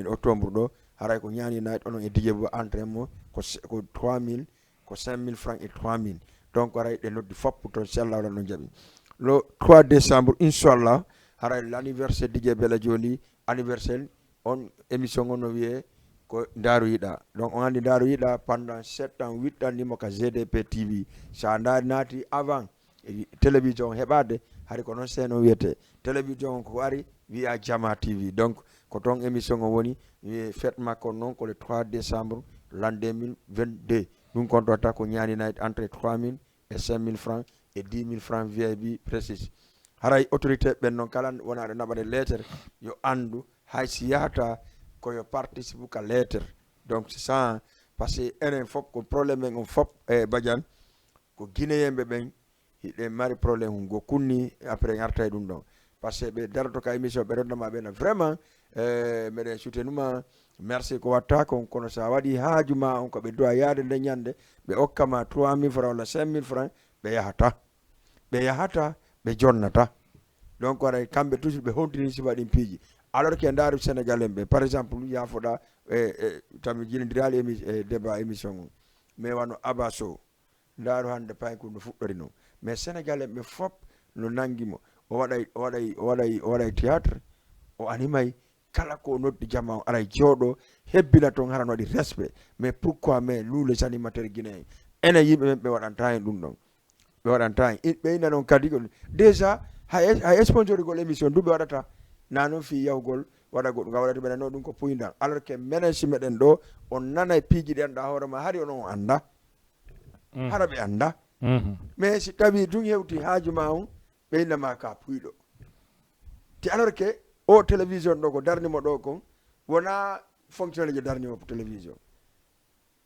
S2: octobre ɗo haray ko ñaani nayi onon e DJ Bouba entraînement ko 3000 ko 5000 francs et 3000 donc haray ɗe noddi foppu toon sellah waɗa no jaɓi le 3 décembre inchallah haray l'anniversaire DJ Bella Joli anniversaire on émission on no wiye ko Daaru Yiɗa donc on andi Daaru Yiɗa pendant 7 ans 8 ans nimo ka GDP TV sa naati avant télévision heɓade hari ko noon seno wiyete télévision ko ari wiya Jama TV donc ko toon émission o woni wiye fête makko noon ko le 3 décembre l'an 2022 ɗum kon ɗo ta ko ñaani entre 3000 et 5000 francs et 10 000 francs VIP précise haray autorité ɓen noon kala wonaɗo naɓade lettre yo andu hay si yahata koyo participe ka lettre donc c'est ça parce que enen fof ko probléme en on fof e Badiane ko guinéyemɓe ɓen hiɗe mari probléme go kunni après arta e ɗum ɗon par ce que ɓe daroto ka émission ɓe rondama ɓena vraiment meɗen soutenuma merci ko watta kon kono sa waɗi haaju ma on ko ɓe dowa yaade nde ñande ɓe hokkama 3000 francs walla 5000 francs ɓe yahata ɓe jonnata donc waɗa kamɓe toujours ɓe hontini sifa ɗin piiji alors que ndaaru Sénégal en ɓe par exemple yafoɗa tami jinidirali débat émission o mais wano abaso ndaaru hande payko no fuɗɗori noon mais Sénégal en ɓe fof no nanguimo o waɗay théâtre o animay kala ko noddi jama o aray jooɗo hebbina toon haran waɗi respect mais pourquoi mais nous les animateurs guinéen enen yimɓe men ɓe waɗanta hen ɗum ɗon ɓe waɗanta hen ɓeyna noon kadi déjà hay sponsorigol émission du ɓe waɗata na noon fi yahugol waɗa goɗɗum ga waɗata ɓenen no ɗum ko puyndal alors que menen si meɗen ɗo on nanay piiji ɗi annduɗa hoore ma hari onon o annda hara ɓe annda mais si tawi tun hewti haaju ma on ɓeynama ka puyɗo te alors que o télévision ɗo ko darnimo ɗo kon wona fonctionne je darnimo télévision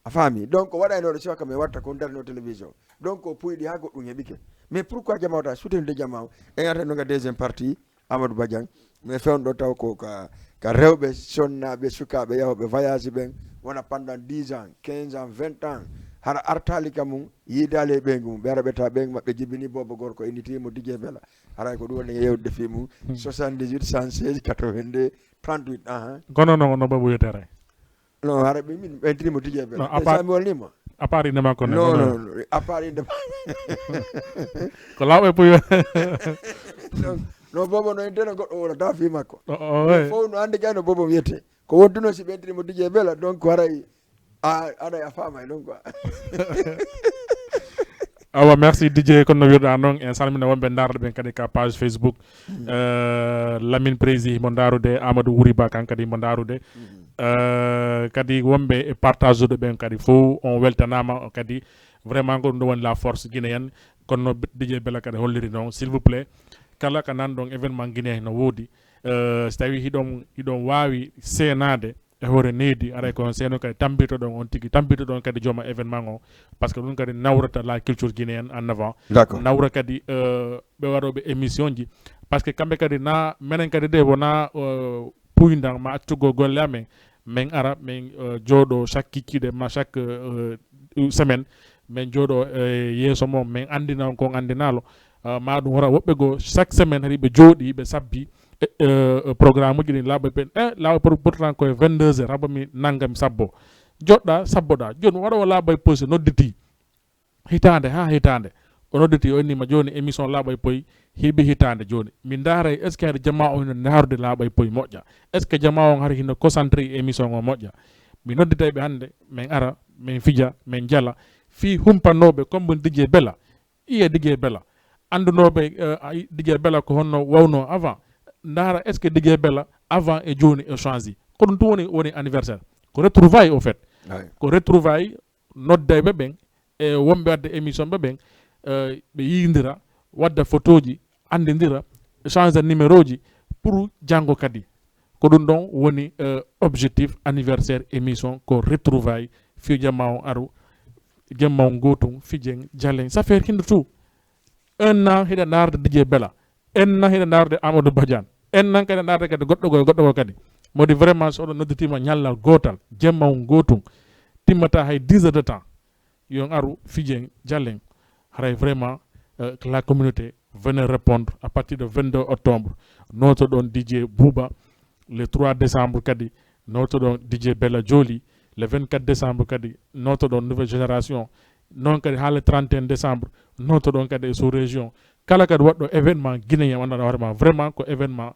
S2: a faami donc waɗaynoɗo siwaka mi watta ko darnio télévision donc o puyɗi ha goɗɗum heɓike mais pourquoi jamawta soutenide jamaw e gata noga deuxiéme partie Amadou Badiane mais fewno ɗo taw ko ka rewɓe sonnaɓe sukaɓe yahoɓe voyage ɓen wona pendant 10 ans 15 ans 20 ans hara artali kam mum yiidali e ɓeygu mum ɓe ara ɓeta ɓeygu maɓɓe jibini bobo gorko initimo Didier Bella haray ko ɗum woni yewde fi mum 78 116 82 38
S3: kono no babu yetere
S2: non hara min ɓentirimo Didier Bella mi wolnimo
S3: à part indema ko
S2: non à part indema
S3: ko lawɓe puyo
S2: no bobo no inteno goɗɗo wonata fi makko fof no andi kay no bobo wiyete ko wontuno si ɓentirimo Didier Bella donc haray aɗa a faamay ɗon quoi
S3: awa merci DJ kono no wiruɗa noon en salmina wonɓe darde ɓen kadi ka page Facebook Lamine Prési mo darude Amadou Wouriba kan kadi mo darude kadi wonɓe e partage uɗo ɓen kadi fof on weltanama kadi vraiment ko ɗum ɗo woni la force guinéenne kono no DJ Bella kadi holliri noon s'il vous plaît kala ko nanɗon événement guinéen no woodi so tawi hiɗon wawi senade e hoore needi aray ko seeno kadi tampito ɗon on tigi tampito ɗon kadi jooma événement o par ce que ɗum kadi nawrata la culture guinéenne en avant nawra kadi ɓe waɗoɓe émission ji par ce que kamɓe kadi na minen kadi de wona puydan ma accugo golle amen min ara min jooɗo chaque kikkiɗe ma chaque semaine min jooɗo yeeso mom min andina kon andinalo ma ɗum hora woɓɓe goo chaque semaine haɗi ɓe jooɗi ɓe sabbi programme uji ɗi laaɓa pen laaɓa pourtant koye 22 heures haɓa mi nanggami sabbo joɗɗa sabboɗa joni waɗowo laaɓa e poyse nodditi hitande ha hitande o nodditi o innima joni émission laaɓa e poyi hiiɓi hitande joni min daara est ce que haɗa jama o hino daarude laaɓa e poyi moƴƴa est ce que jama on har hino concentré émission o moƴƴa mi nodditayɓe hannde min ara min fija min jala fi humpanoɓe comme Didier Bella iye Didier Bella andunoɓe Didier Bella ko honno wawno avant ndara est ce que Didier Bella avant et joni e changi ko ɗum tun woni anniversaire ko retrouvaille au fait ko retrouvaille noddayɓe ɓen e wonɓe wadde émission ɓe ɓen ɓe yidira wadda photo ji andidira change numéro ji pour janggo kadi ko ɗum ɗon woni objectif anniversaire émission ko retrouvaille fi jamma o aru jamma o gotum fijen jalen ça fait hinde tout un an hiɗa narde Didier Bella en hiɗa narde Amadou Badiane en nan kadi narde kadi goɗɗo kadi modi vraiment so oɗon nodditima ñallal gotal jemma o gotum timmata hay 10 heures de temps yon aru fijen jallen haray vraiment la communauté venait répondre à partir de 22 octobre notre don DJ Bouba le 3 décembre kadi notre don DJ Bella Joli le 24 décembre kadi notre don nouvelle génération non kadi ha le 31 décembre notre don kadi sous région kala kadi waɗɗo événement guinéen wonnaɗo hoorema vraiment ko événement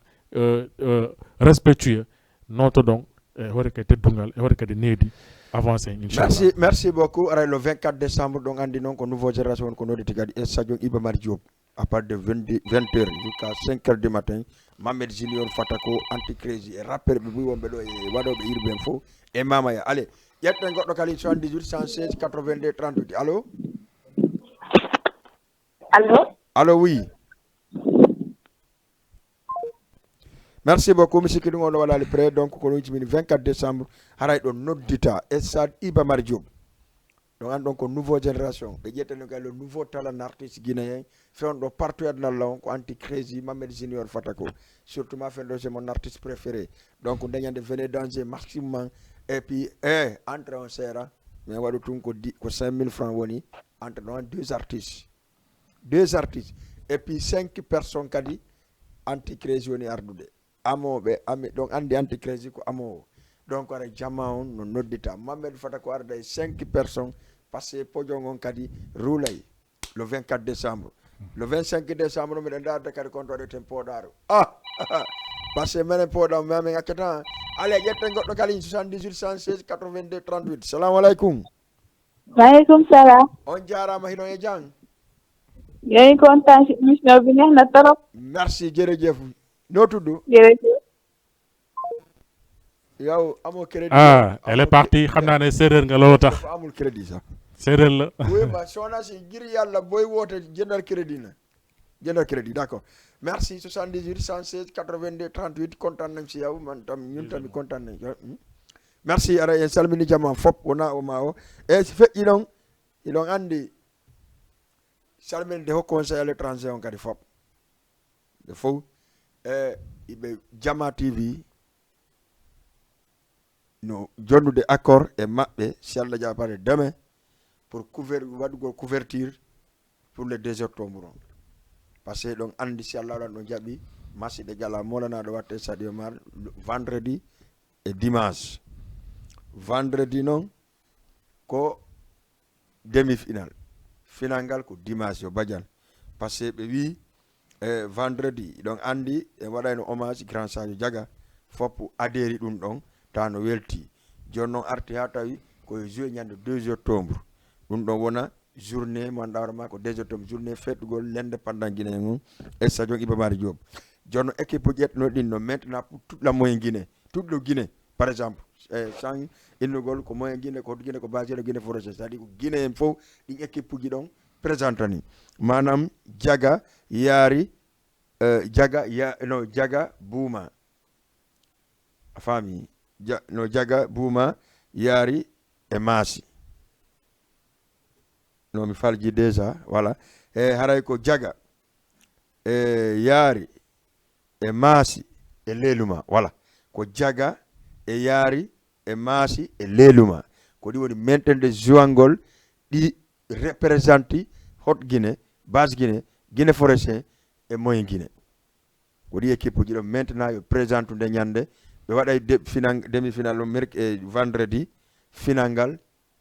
S3: respectueux notre don e hoore kadi teddungal e hoore kadi needi avancé inchallah
S2: merci beaucoup aray le 24 décembre ɗon andi noon ko nouveau génération won ko nodditi kadi e Sadio Iba Mar Diop à partir de 20 heures jusqu'à 5 heures du matin Mamed Junior Fatako Anticrazy e rappeur ɓe ɓuy wonɓe ɗo e waɗoɓe irɓe fof e Mamaya allez ƴetten goɗɗo kali 78 116 82 38 allo allo oui merci beaucoup mi sikki ɗum on waɗali pré donc ko ɗum cimini 24 décembre haray ɗo noddita Stade Iba Mar Diop ɗon an ɗon ko nouveau génération ɓe ƴettani kay le nouveau talent artiste guinéen fewon ɗo partout adnalla on ko Anticrazy Mamed Junior Fatako surtout ma fen ɗo c'est mon artiste préféré donc dañande venez danger maximum et puis entre on sera mais waɗu tun ko 5000 francs woni entre ɗon deux artistes et puis 5 personnes kadi Anticrazy woni ardude amoɓe ami donc andi Anticrazy ko amowo donc ara jamma on no noddita Mamed fata ko arda 5 personnes passé podium on kadi roulay le 24 décembre le 25 décembre miɗen darde kadi kontoɗe ten poɗaro passé menen poɗam mami gaccata allez ƴetten goɗɗo kali 78 116 82 38 salamu aleykum
S6: maaleykum salam
S2: on jarama hino e jang
S6: yeyi content émission bi neex na trop
S2: merci jërëjëf no tuddu
S6: jërëjëf
S2: yow amoo crédit
S3: elle est partie xam naa ne séeréer nga loolu tax
S2: amul crédit sax
S3: séeréer la
S2: oui ma soxna si ngir yàlla booy woote jëndal crédit d'accord merci 78 116 82 38 kontaan nañ si yow man tam ñun tamit kontaan nañ merci ara en salmini jama fop wona o ma o e feƴƴi ɗon iɗon andi salminde ho conseil à l'étranger on kadi fop ɓe fof iɓe Jama TV no jonnude accord e maɓɓe si Allah jaɓare demain pour waɗugol couverture pour le 2 octobre on par ce que ɗon andi si Allah waɗan ɗo jaɓi match ɗe gala molanaɗo watte Sadio Mané vendredi et dimanche vendredi noon ko demi final final ngal ko dimanche yo Badiane par ce que ɓe wi vendredi ɗon andi e waɗayno hommage grand Sadio Diaga foppu adheri ɗum ɗon ta no welti joni noon arti ha tawi koye joué ñande 2 octobre ɗum ɗon wona journée mo andawra ma ko 2 octobre journée fetugol l'indépendant Guinée on e stadion Iba Mar Diop joni noon équipe ƴettuno ɗin no maintenant pour toute la moyen Guinée toute le Guinée par exemple sans innugol ko moyen Guinée ko Guinée ko basé le Guinée forestier c'est-à-dire ko Guinée en fof ɗin équipe uji ɗon présentani manam Diaga yaari Diaga Bouma a faami no Diaga Bouma yaari e Maasi no mi falji déjà voilà e haray ko Diaga e yaari e Maasi e Leluma voilà ko Diaga e yaari e Maasi e Leluma ko ɗi woni maintende jouangol ɗi représenti hot Guinée base Guinée forestier e moyen Guinée ko ɗi équipe uji ɗo maintenant yo présente nde ñande ɓe waɗay demi final o vendredi final ngal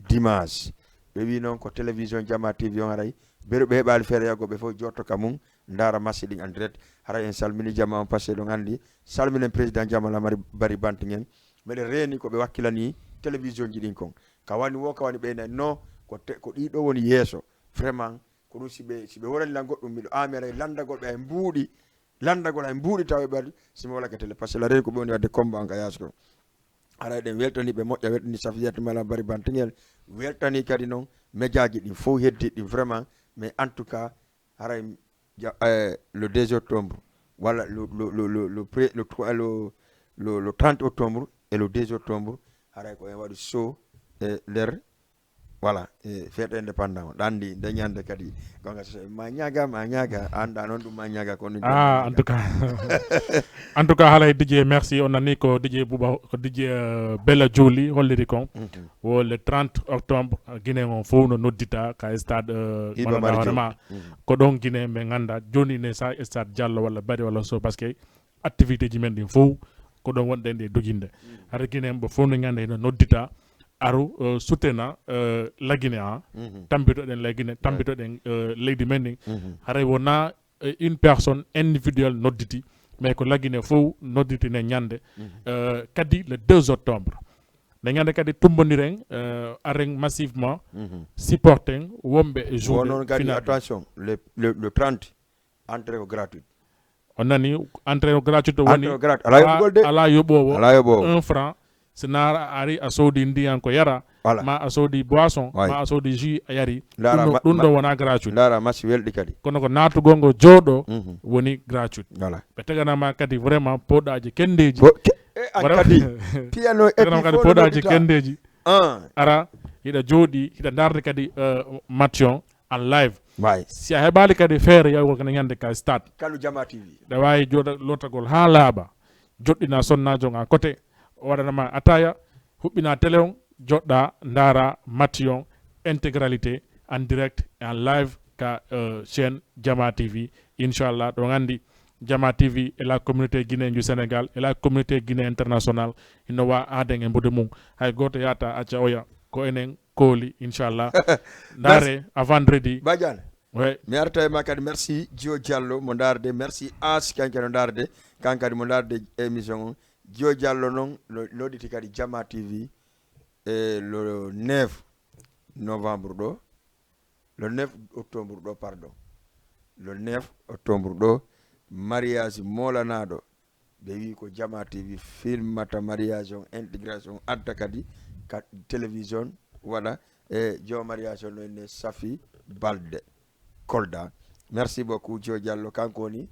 S2: dimanche ɓe wi noon ko télévision Jama TV on haray beru ɓe heɓali feere yaggo ɓe fof jotto ka mum ndara match ɗin en direct haray en salmini Jama on passé ɗon andi salminen président Jama Lamari Bari Bantingen meɗen reeni koɓe wakkilani télévision ji ɗin kon ka wani ɓeyna non ko ɗiɗo woni yeeso vraiment ko ɗum siɓe wolanilan goɗɗum miɗo amira landagol ɓe ay mbuuɗi taw ɓe simi wala ka télé par ce que la reeni ko ɓe woni wadde combat on ka yaas ko ara ɗen weltani ɓe moƴƴa weltani Safiyatu Mala Bari Bantingen weltani kadi noon média ji ɗin fof heddi ɗin vraiment mais en tout cas haray le 2 octobre walla le 30 octobre et le 2 octobre haray ko en waɗi show e nder voilà fête indépendant o ɗandi nde ñande kadi gonga ma ñaga anda noon ɗum ma ñaga ko
S3: en tout cas haalay DJ merci on nani ko DJ Bouba ko DJ Bella Joli holliri kon wo le 30 octobre Guinée on fof no noddita ka stade hoorema ko ɗon Guinée ɓe ganda joni ne sa stade Diallo walla Bari walla so par ce que activité ji men ɗin fof ko ɗon wonɗen nde doginde hara Guinée ɓe fof no ganda no noddita aru soutena la Guinée tampitoɗen la Guinée tampitoɗen leydi men ɗin haray wona une personne individuelle nodditi mais ko la Guinée fof nodditi ne ñande kadi le 2 octobre ne ñande kadi tumbodiren aren massivement supporten wonɓe e journée
S2: final attention le 30 entrée ko gratuite
S3: on nani entrée gratuite woni ala yoɓowo 1 franc so naara ari a soodi ndiyan ko yara ma a soodi boisson ma a soodi jus a yari ɗum ɗo wona gratuit
S2: ndara match welɗi kadi
S3: kono ko naatugol ngo jooɗo woni gratuit ɓe teganama kadi vraiment poɗaji kendeji teganama kadi poɗaji kendeji ara hiɗa jooɗi hiɗa darde kadi match on en live si a heɓali kadi feere yawgol kene ñande ka stade
S2: kalu Jama TV
S3: ɗa wawi jooɗa lotagol ha laaɓa joɗɗina sonnajo on à côté waɗanama ataya huɓɓina télé on joɗɗa ndara match on intégralité en direct et en live ka chaîne Jama TV inchallah ɗo gandi Jama TV et la communauté guinéenne du Sénégal et la communauté guinéenne internationale ino wa aden e mbude mum hay goto yata acca oya ko enen kooli inchallah ndare à vendredi
S2: Badiane mi arta e ma kadi merci Dio Diallo mo darde merci As kankeno darde kankadi mo darde émission on Dio Diallo noon loɗiti kadi Jama TV e le 9 novembre ɗo le 9 octobre ɗo pardon le 9 octobre ɗo mariage molanaɗo ɓe wi ko Jama TV filmata mariage on intégration adda kadi télévision waɗa e jo mariage on no enne Safi Balde Kolda merci beaucoup Dio Diallo kanko woni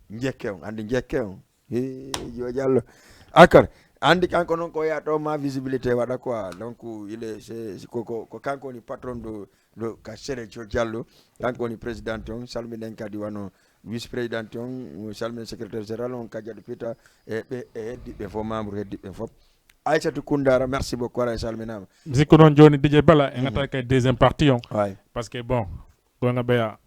S2: jekke on andi jekke on Dio Diallo akar andi kanko non ko yato ma visibilité wada quoi donc il est c'est ko kanko ni patron do ka Sere Diallo kanko ni président on salminen kadi wano vice président on salminen secrétaire général on kadiado pita e be heddibe fo membre heddibe fop Aïssatou Koundara merci beaucoup ara salminama
S3: musique non joni DJ Bella en attaque kay deuxième partie on parce que bon ko nga beya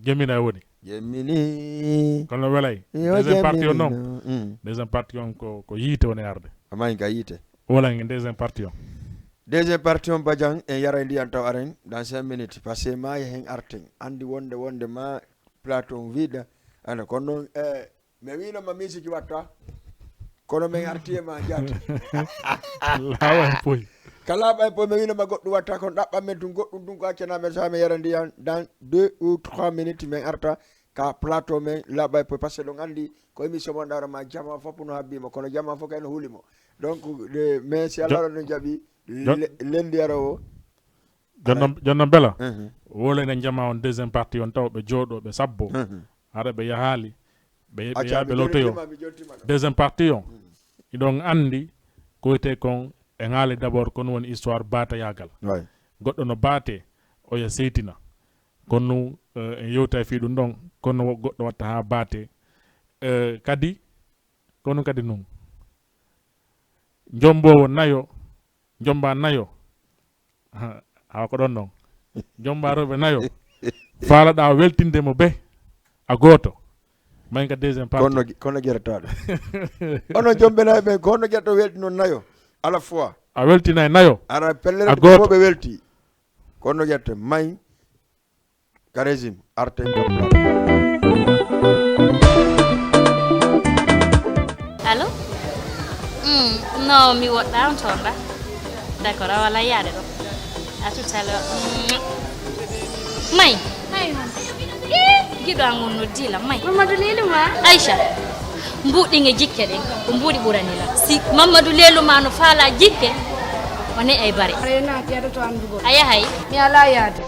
S3: gemina woni
S2: Gemini
S3: kono welay deuxième partie on non deuxième partie on ko yite woni arde
S2: amay ga yite
S3: wala ngi deuxième partie on
S2: deuxième partie on Badiang en yara ndi antaw aren dans 5 minutes parce que ma hen arten andi wonde ma plateau vida ana kono me wino ma musique watta kono men artie ma jata
S3: lawa poy
S2: kala bay po me wino ma goddu watta kon dabba men dum goddum dum ko accana men sa me yara ndi dans 2 ou 3 minutes men arta ka plateau men la bay po parce que don andi ko émission mo ndara ma jama fopu no habbima kono jama fo kay no hulimo donc mais si Allah no jabi lendi arawo
S3: jonno bela wole ne jama on deuxième partie on taw be jodo be sabbo ara be yahali be yabe lotoyo deuxième partie on idon andi ko te kon e ngale d'abord kon woni histoire bata yagal goddo no bate o ya setina kono en yewta fi dum don kono goddo watta ha bate kadi kono kadi non jombowo nayo jomba nayo ha ko don non jomba robe nayo fala da weltinde mo be a goto may nga deuxième partie
S2: kono gerataado ono jombe nay be kono gerto welti non nayo à la fois
S3: a weltina nayo
S2: ara pellere ko be welti kono gerte may karesim arte
S7: allo no mi woɗɗa on toon d'accord a wala yaade ɗo à tout à l'heure may giɗo an on noddila may mamadou lelu ma aicha mbuɗɗinge jikke ɗen ko mbuɗi ɓuranila si mamadou lelu ma no faala jikke one ay bare
S8: renaki yaada to andugo
S7: a yahay
S8: mi ala yaade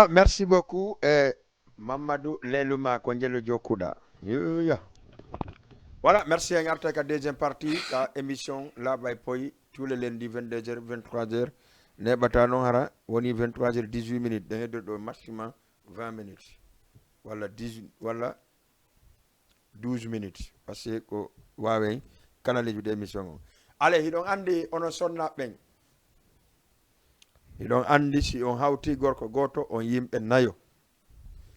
S2: Merci beaucoup. Mamadou Lelouma Konjelo Jokuda. Voilà, merci à Ngartek à deuxième partie, la émission là by Poi, tous les lundis 22h, 23h. Ne batano hara, woni 23h 18 minutes, de maximum 20 minutes. Voilà 12 minutes. Parce que Huawei, canal de émission. Allez, il andi on sonna ben. Il andi si on hauti gorko goto on yimbe nayo.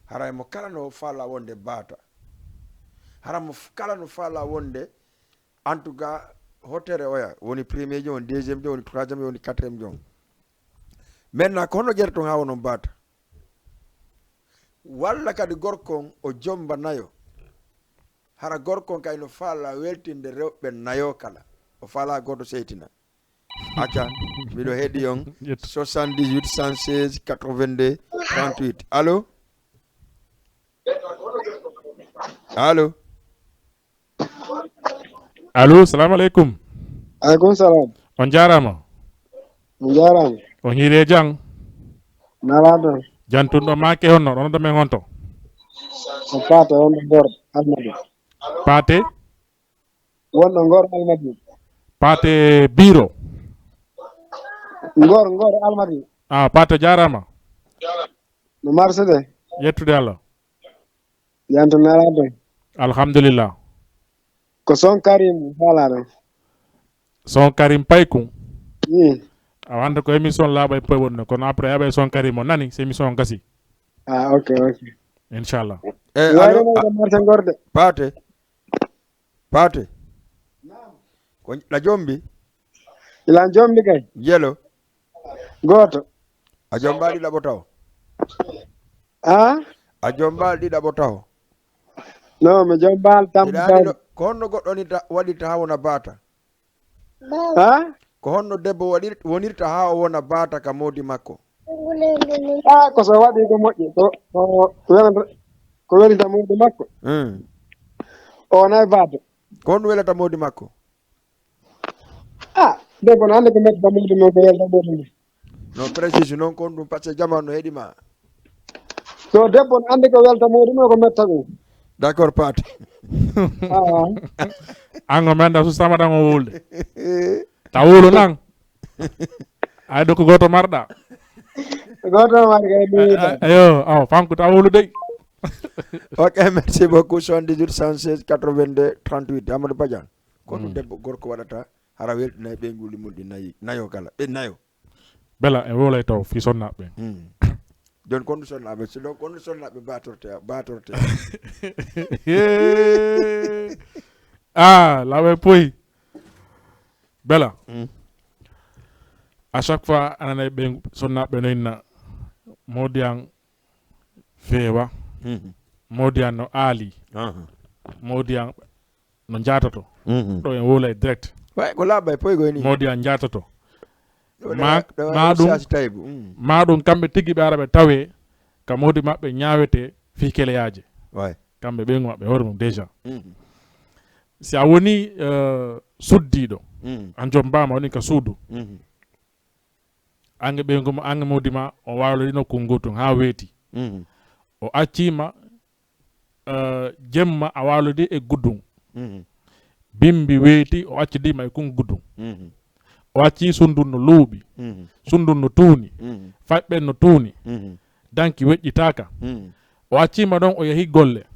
S2: Haray mo kala no fala wonde bata. Haram mo kala no fala wonde en tout cas hotere oya woni premier jon deuxième jon woni troisième jon woni quatrième jon. Maintenant kono gerto ha wono bata. Walla kadi gorkon o jomba nayo. Hara gorkon kay no fala weltinde rewbe nayo kala. O fala goto seytina. Acha mido hedi yon 78 116 82 38. Allô? Allô?
S3: Allô, salam alaikum.
S9: Alaikum salam.
S3: On jarama.
S9: On jarama.
S3: On hire jang.
S9: Nalado.
S3: Jantundo make honno don do men honto.
S9: O pate on ngor almadi.
S3: Pate?
S9: Won ngor almadi.
S3: Pate biro.
S9: Ngor almadi.
S3: Ah, pate jarama.
S9: No marché de.
S3: Yettude Allah.
S9: Yanto nalado.
S3: Alhamdulillah.
S9: Ko son Karim halare.
S3: Son Karim Paykum. Awanda ko émission laabay poy wonno kono après abe son Karim o nani c'est émission gasi.
S9: Ah ok.
S3: Inshallah.
S9: Allo marché ngorde.
S2: Pate. Ko la jombi.
S9: Ila jombi kay.
S2: Yelo.
S9: Goto.
S2: A jombali da botaw.
S9: Ah?
S2: A jombali da botaw.
S9: No, me jombal tambu.
S2: Ko honno goddo ni wadita ha wona bata.
S9: Ha?
S2: Ko honno debbo wonirta ha o wona bata ka modi makko.
S9: Ah, ko so wadi ko moƴƴi ko welita modi makko. O nay bata.
S2: Ko honno welata modi makko.
S9: Ah, debbo no hande ko metta modi mo ko welta modi.
S2: No précise non kon dum parce que jamanu hedima.
S9: So debbo no hande ko welta modi mo ko metta dum.
S2: D'accord, Pate.
S3: Ango menda su sama dango wulde. Ta wulu nang. Ay do ko goto marda.
S9: Goto marga.
S3: Ayo, fanku ta wulu dey.
S2: Ok, merci beaucoup. 78 116 82 38. Amadou Badian. Kono debbo gorko wadata hara weltina be nguli muldi nayo kala. Be nayo.
S3: Bela e wolay taw fi sonna be.
S2: Don condition be so don condition be batorte.
S3: Ah, la poy. Bela. À chaque fois anane be sonna be noina modian fewa. Modian no ali. Modian no jatato. Do en wolay direct.
S2: Way ko labay poy go ni.
S3: Modian jatato. Maɗum kamɓe tigi ɓe ara ɓe tawe ka modi maɓɓe ñawete fi keleyaje kamɓe ɓeygu maɓɓe hoore mum déjà si a woni suddiɗo an joom mbama woni ka suudu ange ɓeygu ma ange modi ma o wawlodi nokku gotum ha weeti o accima jemma a wawlodi e guddum bimbi weeti o accidima e kun guddum o acci sundun no luuɓi sundun no tuuni faɓɓen no tuuni danki weƴƴitaka o accima ɗon o yeehi golle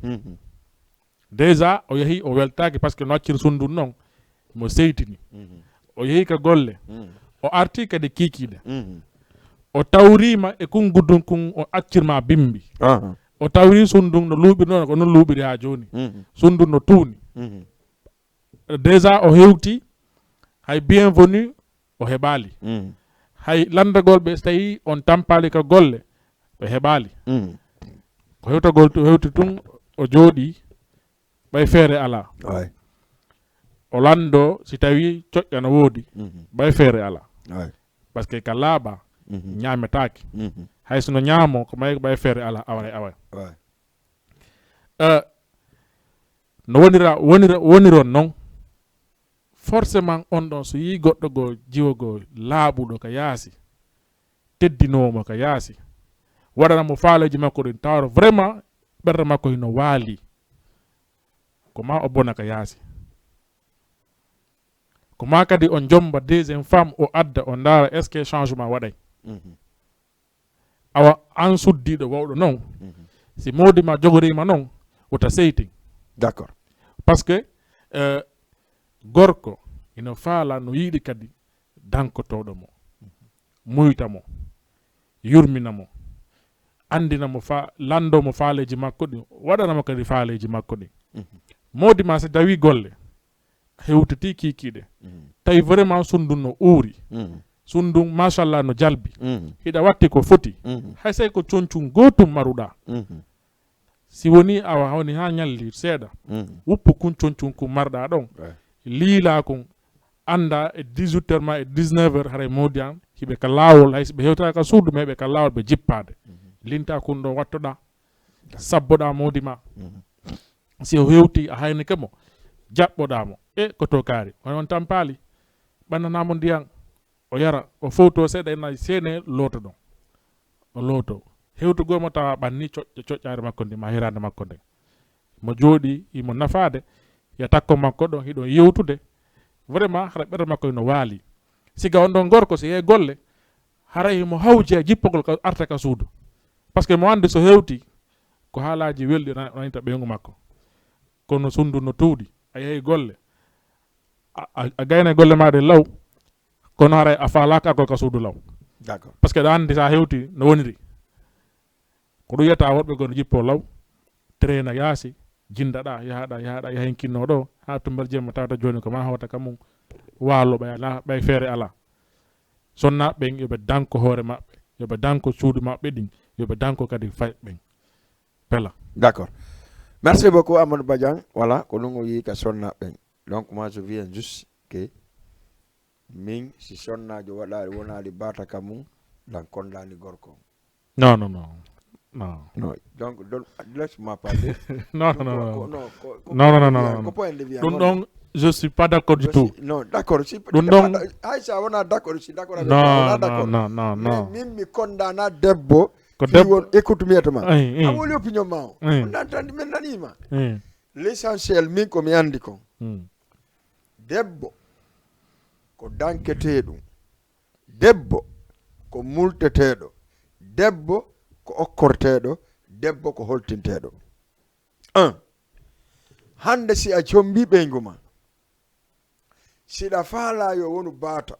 S3: déjà o yeehi o weltaki par ce que no accir sundun noon mo seytini o yeehi ka golle o arti kadi kikiɗe o tawrima e kun guddum kun o accirma bimbi o tawri sundun no luuɓi noon ko non luuɓiri ha joni sundun no tuuni déjà o hewti hay bienvenu o heɓali hay landagol ɓe so tawi on tampali ka golle ɓe heɓali ko hewtagol to hewti tun o jooɗi ɓay feere ala o lando si tawi coƴƴa no woodi ɓay feere ala par ce que ka laaɓa ñametaki hay sono ñaamo ko may ɓay feere ala awa no woniron noon forcément on ɗon so yi goɗɗo go jiwogo laaɓuɗo ka yaasi teddinomo ka yaasi waɗanamo faaleji makko ɗin tawra vraiment ɓerde makko hino waali ko ma o bona ka yaasi ko ma kadi on jomba deuxiéme femme o adda o ndaara est ce que changement waɗay awa an suddiɗo wawɗo noon si modi ma jogorima noon wota seytin
S2: d' accord
S3: par ce que gorko ina faala no yiiɗi kadi dankotoɗo mo muytamo yurminamo andinamo landomo faaleji makko ɗi waɗanamo kadi faaleji makko ɗi modi ma so dawi golle hewtiti kikiɗe tawi vraiment sundun no uuri sundun machallah no jalbi hiɗa watti ko foti hay say ko concum gotum maruɗa si woni awa woni ha ñalli seeɗa wuppu kun concum kum marɗa ɗon liila kun anda e 18 heures ma e 19 heures haray modi an hiɓe ka laawol hay ɓe hewtata ka suudu ma heɓe ka laawol ɓe jippade linta kun ɗo wattoɗa sabboɗa modi ma si o hewti a haynike mo jaɓɓoɗamo koto kaari on tan paali ɓannanamo ndiyan o yara o fowto seeɗa ena seene looto ɗon o looto hewtugol mo tawa ɓanni coƴƴare makko ndi ma hirande makko nde mo jooɗi imo nafaade ya takko makko ɗon hiɗon yewtude vraiment hara ɓerde makko no waali siga on ɗon gorko so yehi golle haray mo hawji e jippogol ko arta ka suudu par ce que mo andi so hewti ko haalaji welɗi nanita ɓeygu makko kono sundu no tuuɗi a yehi golle a gayna golle maɗe law kono haray a faalaka akol ka suudu law
S2: d' accord
S3: par ce que ɗa andi sa hewti no woniri ko ɗum yiyata worɓe gono jippo law traina yaasi jindaɗa yahaɗa yahen kinno ɗo ha tumbel jemma tawata joni ko ma hawta kamum waalo ɓay feere ala sonnaɓe ɓen yoɓe danko hoore maɓɓe yoɓe danko suudu maɓɓe ɗin yoɓe danko kadi fay ɓen pela
S2: d' accord merci beaucoup Amadou Badian voilà ko ɗum o yi ka sonnaɓe donc moi je viens juste que min si sonnajo waɗali wonali bata kam mum dan kondani gorko
S3: non
S2: donc laisse-moi parler
S3: non ɗum ɗon je suis pas d'accord du tout
S2: non d'accord si
S3: ɗum ɗon
S2: Aïcha wona d'accord si d'accord
S3: non
S2: min mi kondana debbo
S3: ko debbo
S2: won écoute miyatama a woli opinion ma o nantandi min nanima l' essentiel min komi andi kon debbo ko danketeɗum debbo ko multeteɗo debbo ko okkorteɗo debbo ko holtinteɗo 1 hande si a combi ɓeygu ma siɗa faala yo wonu baata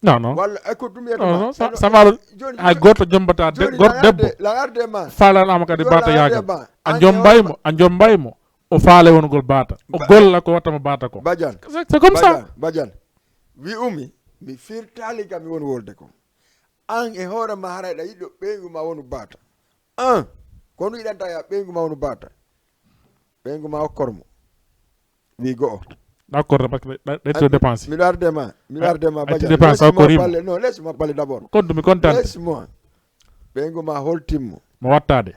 S3: non
S2: walla eko ɗum yetoma
S3: safaro hay goto jombata debbo
S2: lagarde ma
S3: faalanama kadi baata yagal a jombaymo o faala wonugol baata o golla ko wattamo baata ko
S2: Badiane
S3: c'est comme ça
S2: Badiane wi umi mi firtali kam mi woni wolde ko an e hoore ma harayɗa yiɗɗo ɓeygu ma wonu baata 1 kono yiɗanta ya ɓeygu ma wonu baata ɓeygu ma okkormo wi go'o
S3: d' accord parce que ɗetto dépense
S2: miɗo ardema Badiane non laisse-moi parler d' abord
S3: kontumi contante
S2: laisse-moi ɓeygu ma holtimmo
S3: mo wattade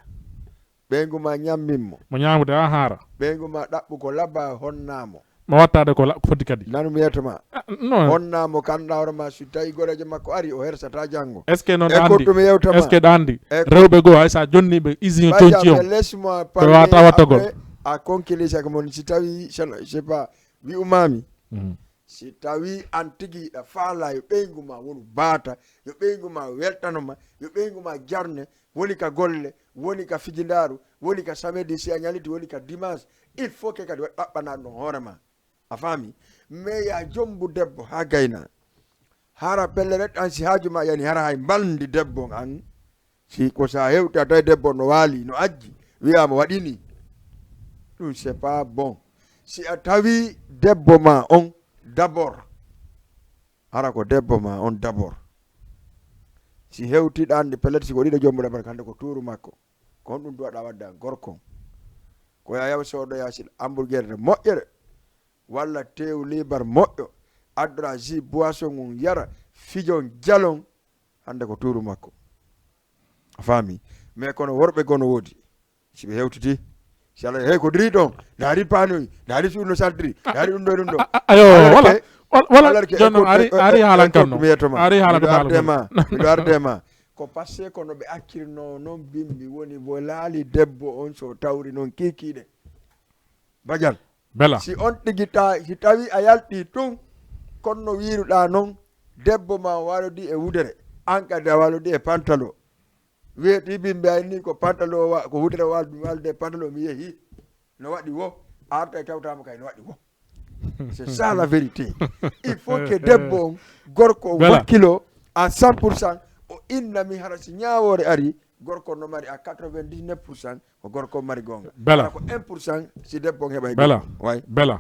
S2: ɓeygu ma ñamminmo
S3: mo ñamude ha haara
S2: ɓeygu ma ɗaɓɓu ko labba honnamo
S3: mo wattade ko foti kadi
S2: nanumi yetoma
S3: non
S2: honnamo kanɗa hoore ma so tawi goreje makko ari o hersata janggo
S3: est ce que noon andi
S2: ɗum yewtama
S3: est ce que ɗa andi rewɓe goo hay sa jonniɓe usine conci on
S2: laisse-moi
S3: ɓe wata wattagol
S2: a conclisa ko mon si tawi je sais pas wi umami si tawi an tigi yiɗa faala yo ɓeygu ma wonu baata yo ɓeygu ma weltanoma yo ɓeygu ma jarne woni ka golle woni ka fijindaru woni ka samedi si a ñaliti woni ka dimanche il faut que kadi ɗaɓɓanaɗo ɗon hoore ma a faami mais ya jombu debbo ha gayna hara pelle an si haaju ma yani hara hay baldi debbo an si ko sa hewta tawi debbo no waali no ajji wiyama waɗini ɗum c'est pas bon si a tawi debbo ma on d' abord hara ko debbo ma on d' abord si hewtiɗa ande pellet si ko ɗiɗo jommuɗa bar kande ko tuuru makko ko on ɗum duwaɗa wadda gorkon ko ya yaw soɗoya si hamburguerde moƴƴere walla tew libar moƴƴo addora ji boisson mum yara fijon jalon hande ko tuuru makko a faami mais kono worɓe gono woodi si ɓe hewtiti si ala hey ko diri ɗon daari panoyi daari suuno saldiri daari ɗum ɗo ɗum ɗo
S3: ayo wala jonnon ari haalan kam no ari haalan
S2: miɗo ardema ko passé kono ɓe akkirno noon bimbi woni bo laali debbo on so tawri noon kikiɗe badian
S3: bela
S2: si on tigita si tawi a yalti tun konno wiruɗa noon debbo ma walodi e wudere an kadi a walodi e pantalo wiyeti bimbi ayni ko pantalo ko wudere walde pantalo mi yeehi no waɗi wo arta e tawtama kay no waɗi wo c'est ça la vérité il faut que debbo on gorko wakkilo à 100% o innami hara si ñawore ari gorko no mari à 99% ko gorko mari gonga
S3: bela
S2: ko 1% si debbo on heɓay
S3: bela
S2: way
S3: bela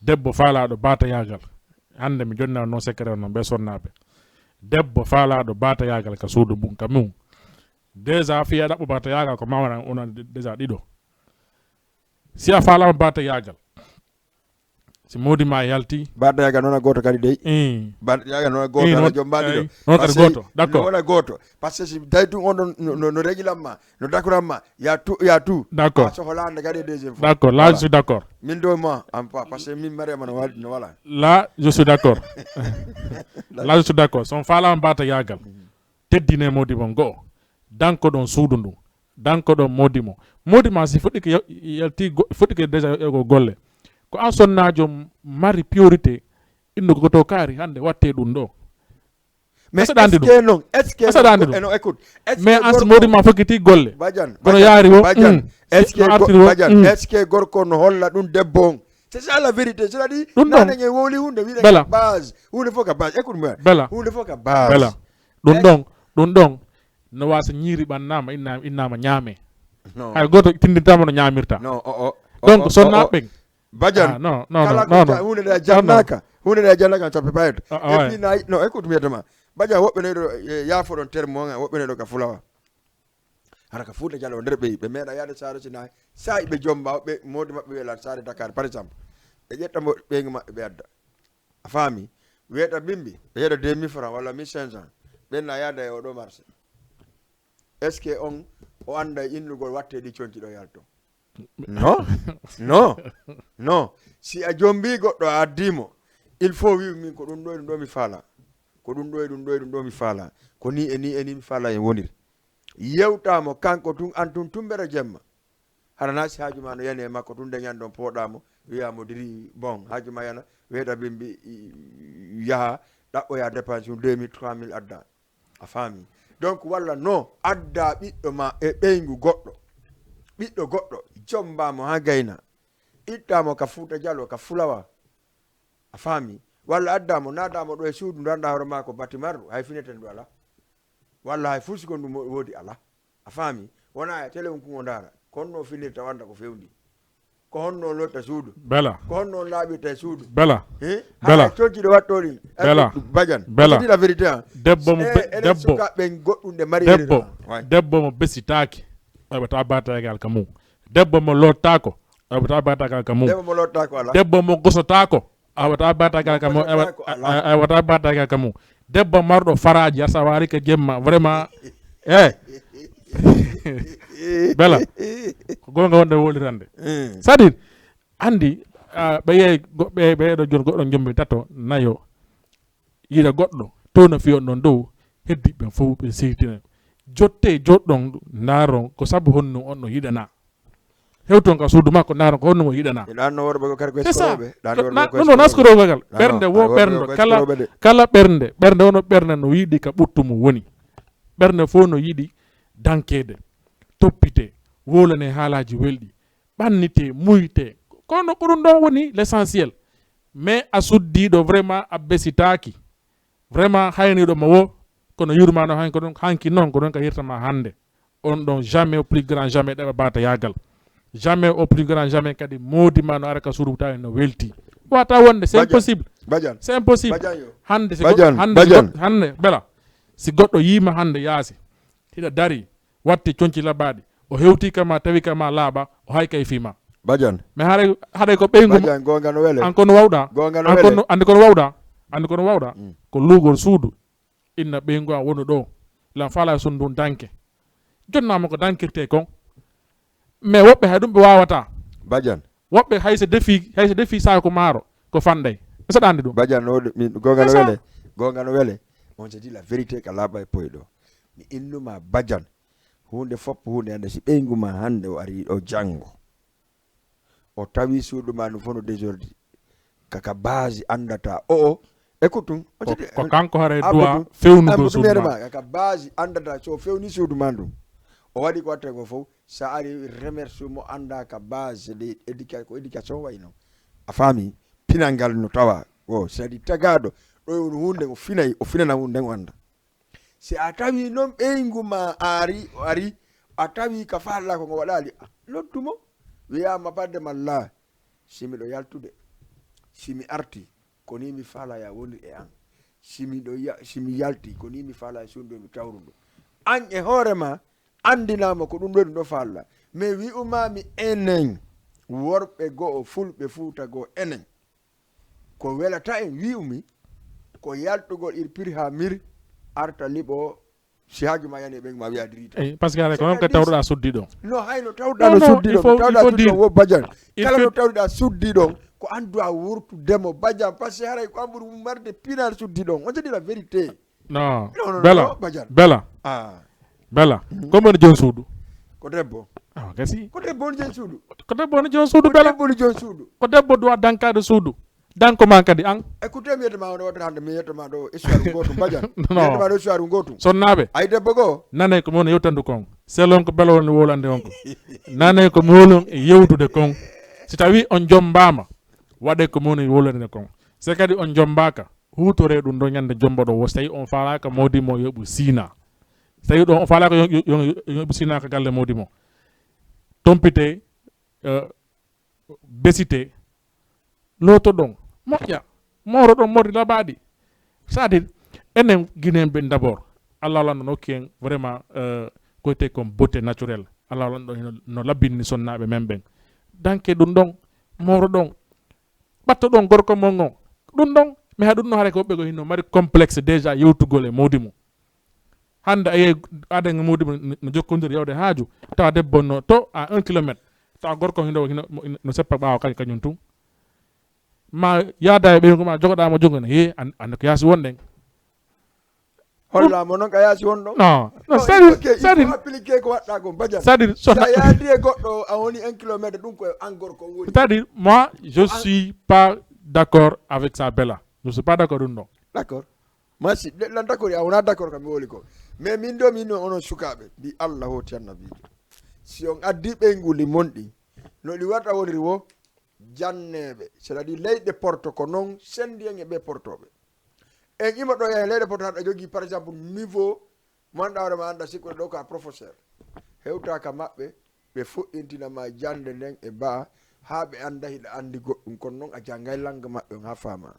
S3: debbo faalaɗo batayagal hande mi jonna non secret non be sonnaɓe debbo faalaɗo batayagal ka suudu mum ka mum déjà fiya ɗaɓɓo batayagal ko mawana onan déjà ɗiɗo si a faalama batayagal si modi ma yalti
S2: batayagal noon a goto kadi dey batayagal noon a goto ala joom mbaɗiɗo
S3: non kadi goto d'accord
S2: wona goto par ce que si tawi tun on ɗon no régulamma no dakuranma ya tout
S3: d'accord
S2: sohlande kadi e deuxiéme fois
S3: d'accord là je suis d'accord
S2: min do ma en pas parce que min mariama no waɗi no wala
S3: là je suis d'accord là je suis d'accord son faalama batayagal teddine modi mon goo danko ɗon suudu ndu danko ɗon modi ma si fuɗɗi ko yalti fuɗɗi ko déjà ego golle ko an sonnajo mari priorité indu ko to kaari hande watte ɗum ɗo
S2: mais est-ce que non écoute
S3: mais an modi ma fokkiti golle
S2: badian
S3: kono yaari wo
S2: est-ce que gorko no holla ɗum debbo on c'est ça la vérité c'est-à-dire nane nge woli hunde wiɗa base hunde fof ka base écoute moi
S3: bela
S2: hunde fof ka base
S3: bela ɗum ɗon no wasa ñiiri ɓannama innama ñaame hay goto tindintama no ñamirta donc sonna ɓen
S2: badian
S3: non
S2: hunde ɗe jannaka toppe ɓayto et puis nayi non écoute miyatama badian woɓɓe neɗo yaafo ɗon terme on woɓɓe neɗo ka fulawa hara ka fuuta jalo nder ɓe meeɗa yaade saare sinayi sayi ɓe jomba ɓe modi maɓɓe weelat saare Dakar par exemple ɓe ƴettamo ɓeygu maɓɓe ɓe adda a faami wiyeta bimbi ɓe yeɗa 2000 francs walla 1500 ɓenna yaada e oɗo marché est ce que on o anda innugol watte ɗi conci ɗo yalto non si a jombi goɗɗo a addimo il faut wi min ko ɗum ɗo mi faala ko ɗum ɗo mi faala ko ni e ni mi faala e wonir yewtamo kanko tun an tun tumbere jemma harana si haaju ma no yani e makko tun dañan ɗon pooɗamo wiyamo diri bon haaju ma yana weeɗa bimbi yaha ɗaɓɓoya dépense 2000 3000 adda a faami donc walla non adda ɓiɗɗo ma e ɓeygu ɓiɗɗo goɗɗo jombamo ha gayna ittamo ka Fuuta Jallo ka Fulawa a faami walla addamo nadamo ɗo e suudu ndu anda hoore ma ko batimarru hay fineten ɗo ala walla hay fuusigo ndu woodi ala a faami wona e télé on kugo ndaara ko honno finirta wanda ko fewndi ko honno lotta suudu
S3: bela
S2: ko honno laaɓirta e suudu
S3: bela
S2: bela conciɗo wattoɗi badian
S3: bela
S2: la vérité
S3: debbo mo besitaki ɓeɓata batagal ka mum debbo mo lottako ɓeɓata batagal ka mum debbo mo gosotako awata batagal ka mum awata batagal ka mum debbo marɗo faraji asa wari ka jemma vraiment bela ko gonga wonde wolirande c'est à dire andi ɓe yeey ɓeɗo jon goɗɗo jombi tato nayo yiɗa goɗɗo to no fiyon ɗon dow heddiɓe fof ɓe seytina jotte joɗɗon ndaron ko sabu honno on no yiɗana hewton ka suudu makko ndaron ko honno mo yiɗana c'est ça non naskorogal ɓernde wo ɓernde kala ɓernde wono ɓernde no yiɗi ka ɓuttumo woni ɓernde fof no yiɗi dankede toppite wolane haalaji welɗi ɓannite muyte kono ko ɗum ɗon woni l' essentiel mais a suddiɗo vraiment a besitaki vraiment hayniɗo wo kono yurmano han ko ɗum hanki noon ko ɗon ka hirtama hande on ɗon jamais au plus grand jamais ɗeɓa bata yagal jamais au plus grand jamais kadi modima no ara ka suudu tawi no welti wata wonde c'est impossible c'est impossible hande hande bela si goɗɗo yima hande yaasi hiɗa dari watti conci labaɗi o hewti kama tawi kama laaɓa o hay kay fima
S2: badian
S3: mais haɗay ko ɓeygu an kono wawɗa andi kono wawɗa ko luugol suudu inna ɓeygu an wonu ɗo lan fala son ndun danke jonnama ko dankirte kon mais woɓɓe hay ɗum ɓe wawata
S2: badian
S3: woɓɓe hayso defi sako maaro ko fanɗay saɗa andi ɗum
S2: badian gonga no wele on se dit la vérité ka laaɓa e poye ɗo mi innuma Badiane hunde foppo hunde hande si ɓeygu ma hande o ari o janggo o tawi suudu ma no fono désordre kaka base andata o écoute
S3: ko kanko hare duwa fewnugo suudu ma
S2: kaka base andata so fewni suudu ma ndum o waɗi ko watta ko fof sa ari remercie mo anda ka base de éducation wayno a faami pinal no tawa o c'est-à-dire tagaɗo ɗo hunde o finay o finana hunde o anda si a tawi noon ɓeygu ma ari a tawi ka falla ko ngo waɗali loddumo wiyama badde malla simiɗo yaltude simi arti ko ni mi faala ya woni e an simi yalti ko ni mi faala sundu mi tawruɗo an e hoorema andinama ko ɗum ɗo ɗum ɗo falla mais wi umami enen worɓe go'o fulɓe fuuta goo enen ko welata en wi umi ko yaltugol il piri ha mir arta liɓo si haaju ma yani ɓen ma wiya dirita
S3: parce que hare ko noon ko tawɗa suddi ɗon
S2: no hayno tawɗa no suddi ɗon tawɗa suddi ɗon wo Badiane kala no tawɗa suddi ɗon ko andu a wurtudemo Badiane par ce que haray ko an ɓuuri marde pinal suddi ɗon on jadi la vérité
S3: non bella comme woni joni suudu
S2: ko debbo
S3: gasi
S2: ko debbo woni joni suudu
S3: ko debbo woni joni suudu bella
S2: woni joni suudu
S3: ko debbo duwa dankade suudu danko ma kadi an
S2: écoutez mi yettoma ɗo waɗata hande mi yettoma ɗo histoire gotum Badiane yettoma ɗo histoire gotum
S3: sonnaɓe
S2: ay debbo goo
S3: nanay ko moni yewtandu kon selon ko bela woni wolande on ko nanay ko molon e yewtude kon si tawi on jombama waɗe ko moni wolande kon se kadi on jombaka hutore ɗum ɗo ñande jomboɗo wo so tawi on falaka modimo yoɓu sina so tawi ɗo on falaka yoɓu sina ko galle modimo tompite besite loto ɗon moƴƴa moro ɗon morde labaɗi c'est à dire enen guinéen ɓe d'abord Allah lanɗo nokki en vraiment koyte comme beauté naturelle Allah lanɗo no labbinni sonnaɓe men ɓen danke ɗum ɗon moro ɗon ɓatto ɗon gorko mon on ɗum ɗon mi ha ɗum no haare ko woɓɓe go hinno mari complexe déjà yewtugol e mawdi mum hande a yehi aden e mawdi mum no jokkodiri yewde haaju tawa debbo no to à 1 kilométre tawa gorko hino no seppa ɓawa kañum tun ma yaada e ɓeygu ma jogoɗamo jongo ne he ande ko yaasi wonɗen
S2: hollamo noon ka yaasi wonɗo
S3: non
S2: c'est-à-dire appliqué ko waɗɗa ko Badiane
S3: c'est-à-dire
S2: sa yaadi e goɗɗo a woni 1 kilométre ɗum koye an gorko woni
S3: c'est-à-dire moi je suis pas d'accord avec ça bella je suis pas d'accord ɗum ɗon
S2: d'accord moi si lan d'accord a wona d'accord kam mi woli ko mais min ɗo min onon sukaɓe mbi Allah hoti annabijo si on addi ɓeyguli monɗi no ɗi waɗa woniri wo janneɓe c'est à dire leyɗe porto ko noon sendi en e ɓe portoɓe en ima ɗo yahe leyɗe porto haɗa jogui par exemple niveau manɗa hoorema anda sikkuɗe ɗo ka professeur hewtaka maɓɓe ɓe fuɗɗintinama jande nden e baa ha ɓe anda hiɗa andi goɗɗum kono noon a janggay langga maɓɓe on ha fama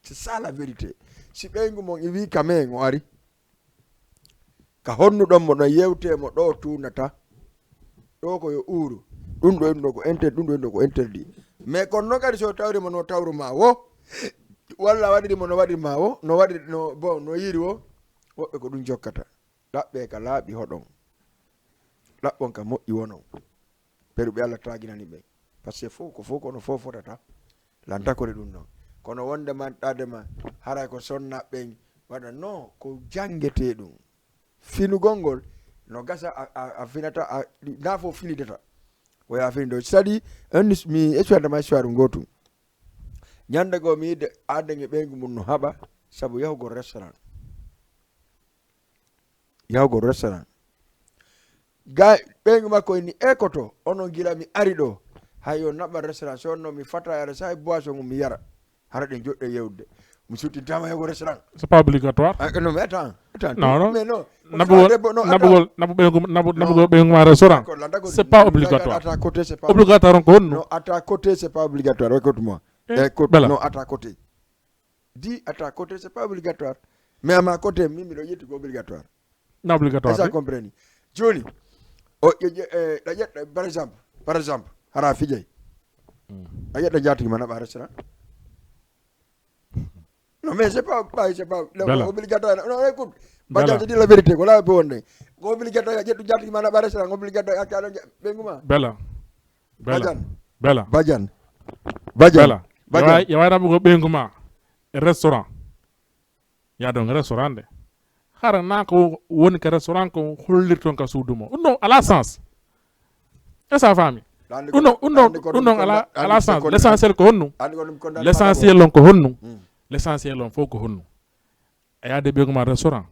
S2: c'est ça la vérité si ɓeygu mon i wi kamen o ari ka honnuɗonmo no yewtemo ɗo tunata ɗo ko yo uuru ɗum ɗo ɗo ko ɗum ɗo ko interdit mais kono noon kadi so tawrimo no tawruma wo walla waɗirimo no waɗirma wo no waɗi no bon no yiri wo woɓɓe ko ɗum jokkata ɗaɓɓe ka laaɓi hoɗon ɗaɓɓon ka moƴƴi wonon peɗu ɓe Allah taginani ɓe par ce que fof ko fof kono fof fotata lantakore ɗum noon kono wonde man ɗadema haray ko sonnaɓɓen waɗa non ko jangete ɗum finugol ngol no gasa a finata na fof finidata oya fini ɗo c'est à dire mi essuadema histoire gotum ñande goo mi yidde aden e ɓeygu mum no haɓa saabu yahugol restaurant ga ɓeygu makko ni ekoto onon gila mi ari ɗo hay yo naɓa restaurant so wonno mi fata yara sa boisson mum mi yara hara ɗen joɗɗe yewde mi suttintama yago restaurant
S3: c'est pas obligatoire
S2: non mais attends
S3: non
S2: mais non
S3: nabugol ɓeygu ma restaurant c'est pas obligatoire
S2: à côté c'est pas
S3: obligatoire on ko honno
S2: non à côté c'est pas obligatoire écoute moi non à côté dis à côté c'est pas obligatoire mais à ma côté mimi ɗo yetti ko obligatoire
S3: non obligatoire
S2: ça compreni joni o ɗa ƴetta par exemple hara fijay a ƴetta jatigi ma naɓa restaurant non mais c'est pas obligatoire non écoute Badiane, je dis la vérité ko la bo wonde ko obligatoire ƴettu jatigi ma naɓa restaurant obligatoire acca ɗo ɓeyguma Badiane
S3: yawa naɓugo ɓeygu ma e restaurant ya ɗon restaurant nde hara na ko woni ka restaurant ko hollirton ka suudumo ɗum ala sens e sa fami ɗum ala sens l'essentiel ko honnu l'essentiel on ko honnu l'essentiel on fof ko honnu a yaade ɓeyguma restaurant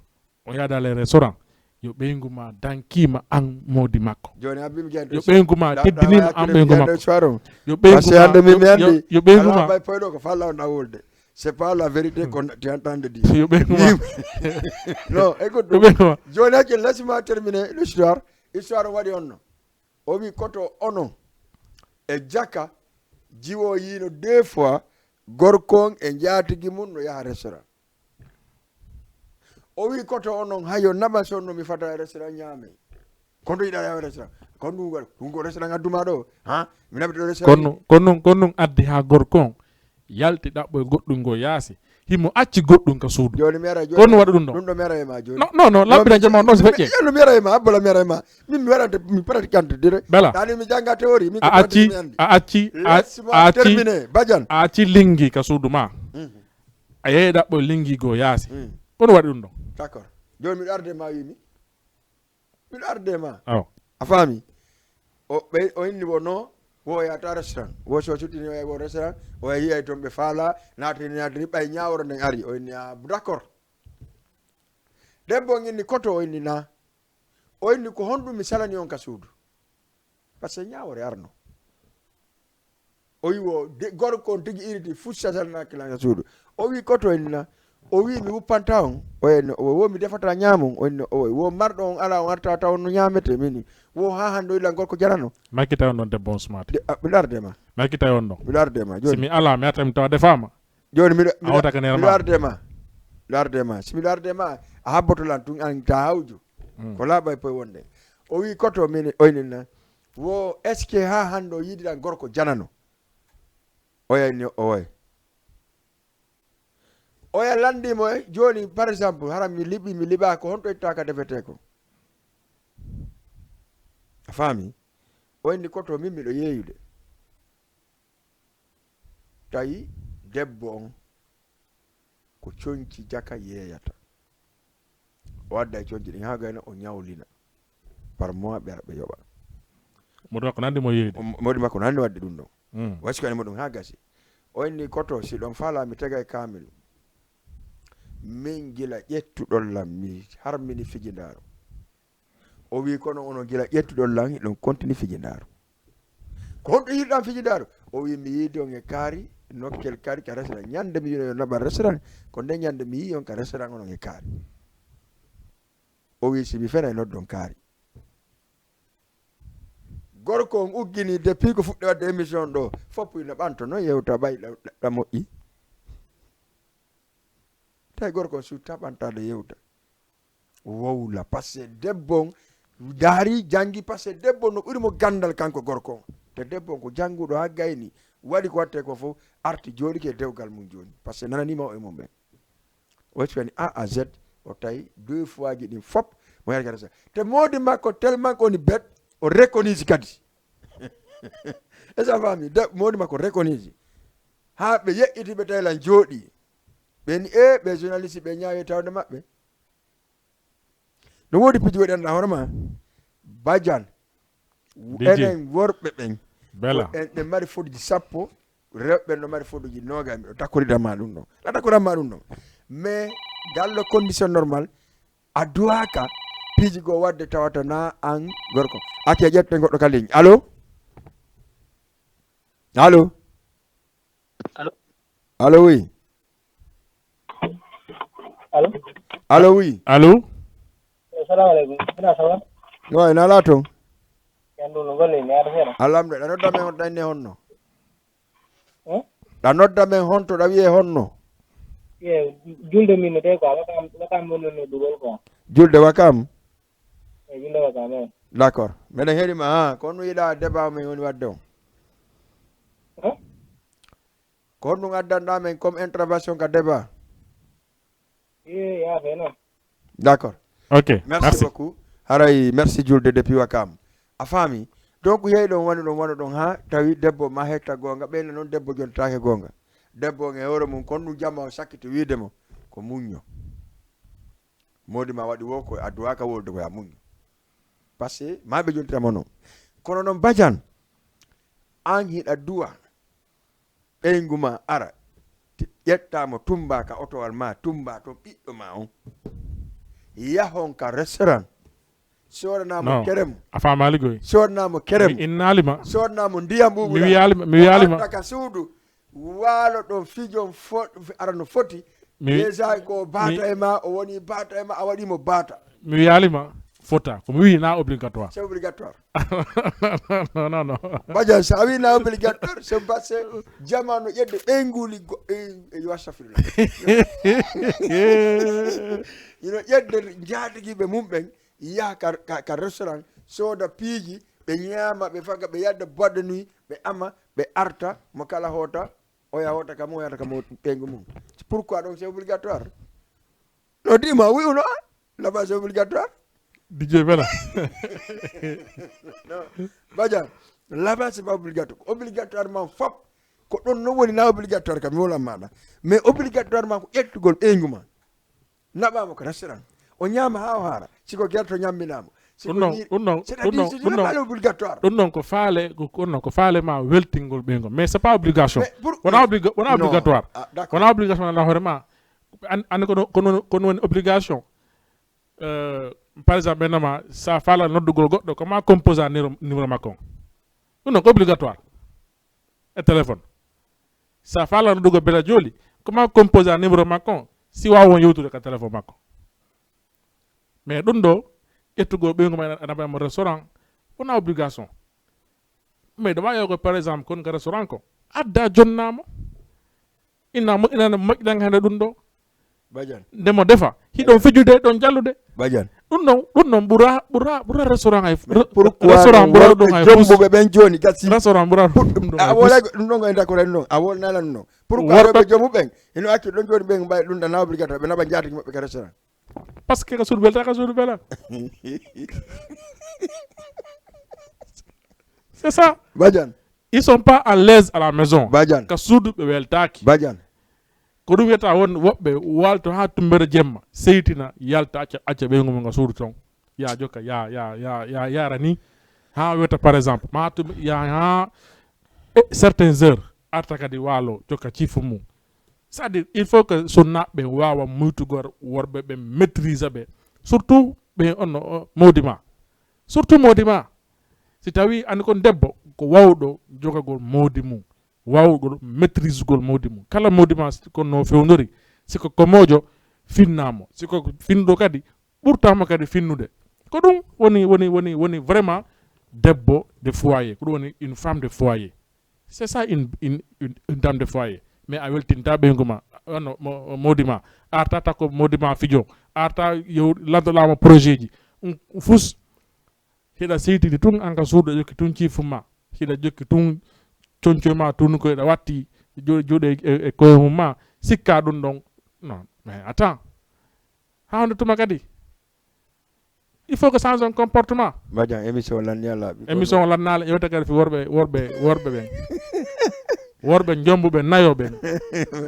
S3: o yaadale restaurant yo ɓeyguma dankima an modi makko yo ɓeyguma teddinima an ɓeygu makko yo ɓeyguma
S2: c'est pas la vérité qu'on tu entends de dire. Non, écoute. Johnny, laisse-moi terminer l'histoire. Histoire wadi onno. Obi koto ono. E jaka jiwo yino 2 fois gorkong e jaatigi mun no yaha restaurant. Obi koto ono hayo naba sonno mi fata restaurant nyame. Kondo ida yaha restaurant. Kondo restaurant aduma do. Ha? Mi nabi do restaurant.
S3: Konnon addi ha gorkong. Yalti ɗaɓɓo e goɗɗum ngo yaasi himo acci goɗɗum ka suudu on waɗa ɗum ɗo
S2: mera e ma joni
S3: non labbina jama on ɗon so feƴƴe
S2: no mera e ma abbola mera e ma min mi waɗante mi praticante dire
S3: bela
S2: tani mi janga théorie mi
S3: a acci lingi ka suudu ma a yeyi ɗaɓɓo lingi go yaasi on waɗi ɗum ɗon
S2: d'accord joni miɗo arde ma wimi miɗo arde ma a faami o inni wo non wo yata restaurant wo so sutini wo restaurant o yi'ay toon ɓe faala natini ɓay ñawro nden ari o inni d'accord debbo inni koto o inni na o inni ko honɗum mi salani on ka suudu par ce que ñawore arno o wi wo gorko on tigi iriti fussa salanakilan ka suudu o wi koto inni na o wi mi wuppanta on o inni wo mi defata ñamon o inni wo marɗo on ala on arta taw no ñamete mini wo ha hande ila gorko jarano
S3: makkita on non debbo on smart
S2: miɗo ardema
S3: makkita on ɗon
S2: miɗo ardema joni
S3: simi ala mi arta mi tawa defama
S2: joni miɗo ardema si miɗo ardema a habbotolan tun an ta hawju ko laaɓa e poye wonde o wi koto min oynina wo est ce que ha hande o yiidiɗan gorko janano oyayni oya landimo e joni par exemple hara mi liɓa ko honto itta ka defete ko a faami o inni koto min miɗo yeeyude tawi debbo on ko coñci jaka yeeyata o adda e coñci ɗin ha gayno o ñawlina par mois ɓe ara ɓe yoɓa
S3: moɗi makko nandi mo yeeyde
S2: moɗi makko nandi wadde ɗum ɗon wasi ko animo ɗum ha gasi o inni koto si ɗon faala mi tega e kamil min gila ƴettuɗon lam mi harmini fijindaro o wi kono ono gila ƴettuɗon lam ɗon continue fijindaro ko honɗo yiɗɗan fijindaro o wi mi yiidi on e kaari nokkel kaari ka restaurant ñande mi yino yo naɓa restaurant ko nde ñande mi yi on ka restaurant onon e kaari o wi si mi fena e noddon kaari gorko on uggini depuis ko fuɗɗi wadde émission ɗo foppu ino ɓanto noon yewta ɓay ɗa moƴƴi tawi gorko su taɓantade yewta wowla par ce que debbo on daari janggi par ce que debbo no ɓurimo gandal kanko gorko on te debbo on ko jannguɗo ha gayni waɗi ko watte ko fof arti jooɗike dewgal mum joni par ce que nananima o e mum ɓen o suwani A à Z o tawi 2 fois ji ɗin fop mo yargata sa te modi makko tellement koni bet o reconise kadi e sa fami modi makko reconise ha ɓe yeƴƴitiɓe tawlan jooɗi ɓeni ɓe journaliste ɓe ñaawi tawde maɓɓe no woodi piji waɗi anɗa hoore ma badiane enen worɓe ɓen ɓe mari foduji 10 rewɓe no mari foduji 20 miɗo takkoridama ɗum ɗon a takkoranma ɗum ɗon mais dans le condition normal a duwaka piiji goo wadde tawata na an gorko acci a ƴette goɗɗo ka ligne allo oui allo oui
S10: assalamu aleykum ina sawa
S2: way nala toon
S10: yandu no golle mi aɗa feeɗa
S2: alhamdulillah ɗa nodda men on ɗanne honno ɗa nodda men honto ɗa wiye honno
S10: julde min no de quoi wakam wonno dugol quoi
S2: julde wakam
S10: julde wakam
S2: d' accord meɗen heeɗima ko honno yiiɗa débat men woni wadde on ko honɗum addanɗa men comme intervention ka débat d' accord
S3: ok
S2: merci beaucoup haray merci julde depuis wakam a faami donc yeeyi ɗon woni ɗon ha tawi debbo ma hetta gonga ɓeyna noon debbo jontake gonga debbo on e hoore mum kon ɗum jamma o sakkiti wiidemo ko muñño modi ma waɗi wo ko adduwa ka wolde ko ya mun par ce que ma ɓe jontitama noon kono noon Badiane an hiɗa duwa ɓeygu ma ara ƴettamo tumba ka otowal ma tumba to ɓiɗɗo ma on yahon ka restaurant sodanamo kerem
S3: a famali goy
S2: sodanamo kerem
S3: innalima
S2: sodanamo ndiyam ɓuɓuɗa
S3: mi wiyalima
S2: ka suudu waalo ɗo fijon ara no foti déjà ko bata e ma o woni bata e ma a waɗimo bata
S3: mi wiyalima fota ko mi wi na obligatoire
S2: c'est obligatoire
S3: non
S2: Badiane sa wi na obligatoire c'est parce que jamano ƴedde ɓeyguli yo astafirullah ino ƴedde jaatigiɓe mum ɓen yaha ka restaurant soda piiji ɓe ñaama ɓe faga ɓe yadda boɗɗe nuit ɓe ama ɓe arta mo kala hoota oya hoota kam o yata kam ɓeygu mum pourquoi donc c'est obligatoire no dima wi uno là-bas c'est obligatoire
S3: DJ Bella
S2: non Badiane là-bas c'est pas obligatoire obligatoirement fop ko ɗon no woni na obligatoire kam mi wolan maɗa mais obligatoirement ko ƴettugol ɓeygu ma naɓama ko restaurant o ñaama ha o haara siko guerto ñamminama
S3: ɗum noon ko faale ɗum ko faale ma weltingol ɓeygol mais c'est pas obligation wona obligatoire wona obligation ala hoore ma andi kono woni obligation par exemple ɓennama sa faala noddugol goɗɗo koma composa numéro makko on ɗum noon ko obligatoire e téléphone sa faala noddugol Bella Jolly koma composa numéro makko on si wawon yewtude ka téléphone makko mais ɗum ɗo ƴettugol ɓeygu ma anaɓamo restaurant wona obligation mais ɗo wawi ko par exemple kon ka restaurant ko adda jonnamo ina moƴƴiɗan hande ɗum ɗo
S2: Badiane
S3: ndemo defa hiɗon fijude ɗon jallude
S2: Badiane
S3: ɗum ɗon ɓura restaurant ay
S2: restaurant ɓura ɗum ay jombuɓe ɓen joni gasi
S3: restaurant ɓura ɗum ɗo
S2: a wolay ɗum ɗon koye d'accord en noon a wolnalan noon pourquoi ɓe jomu ɓen ino accu ɗon joni ɓen mbawi ɗum dana obligatoire ɓe naɓa jaatigi maɓɓe ka restaurant
S3: parce que ka suudu belta ka suudu bela c'est ça
S2: Badiane
S3: ils sont pas à l'aise à la maison
S2: Badiane
S3: ka suudu ɓe weltaki
S2: Badiane
S3: ko ɗum wiyata won woɓɓe walto ha tumbere jemma seytina yalta acca ɓeygu mum ga suudu ton ya jokka yara ni ha wiyata par exemple ma ya ha certaines heures arta kadi waalo jokka cifu mum c'est à dire il faut que so naɓɓe wawa muytugor worɓe ɓe maîtrise ɓe surtout ɓe onno mawdima surtout mawdima si tawi andi kon debbo ko wawɗo jogagol mawdi mum wawgol maîtrise gol mawdi mum kala mawdi ma kono fewnori siko ko mojo finnamo siko finnuɗo kadi ɓurtama kadi finnude ko ɗum woni vraiment debbo de foyer ko ɗum woni une femme de foyer c'est ça une dame de foyer mais a weltinta ɓeygu ma no mawdi ma arta takko mawdi ma fijo arta yo landoɗama projet ji fus hiɗa seytidi tun an ka suuɗo jokki tun ciifuma hiɗa jokki tun concoy ma tun koyɗa watti juuɗe e koye mum ma sikka ɗum ɗon non mais attends hawde tuma kadi il faut que change un comportement
S2: Badiane émission lanniya laaɓi
S3: émission o lannala ƴewta kadi fi worɓe ɓen worɓe jombuɓe nayo ɓen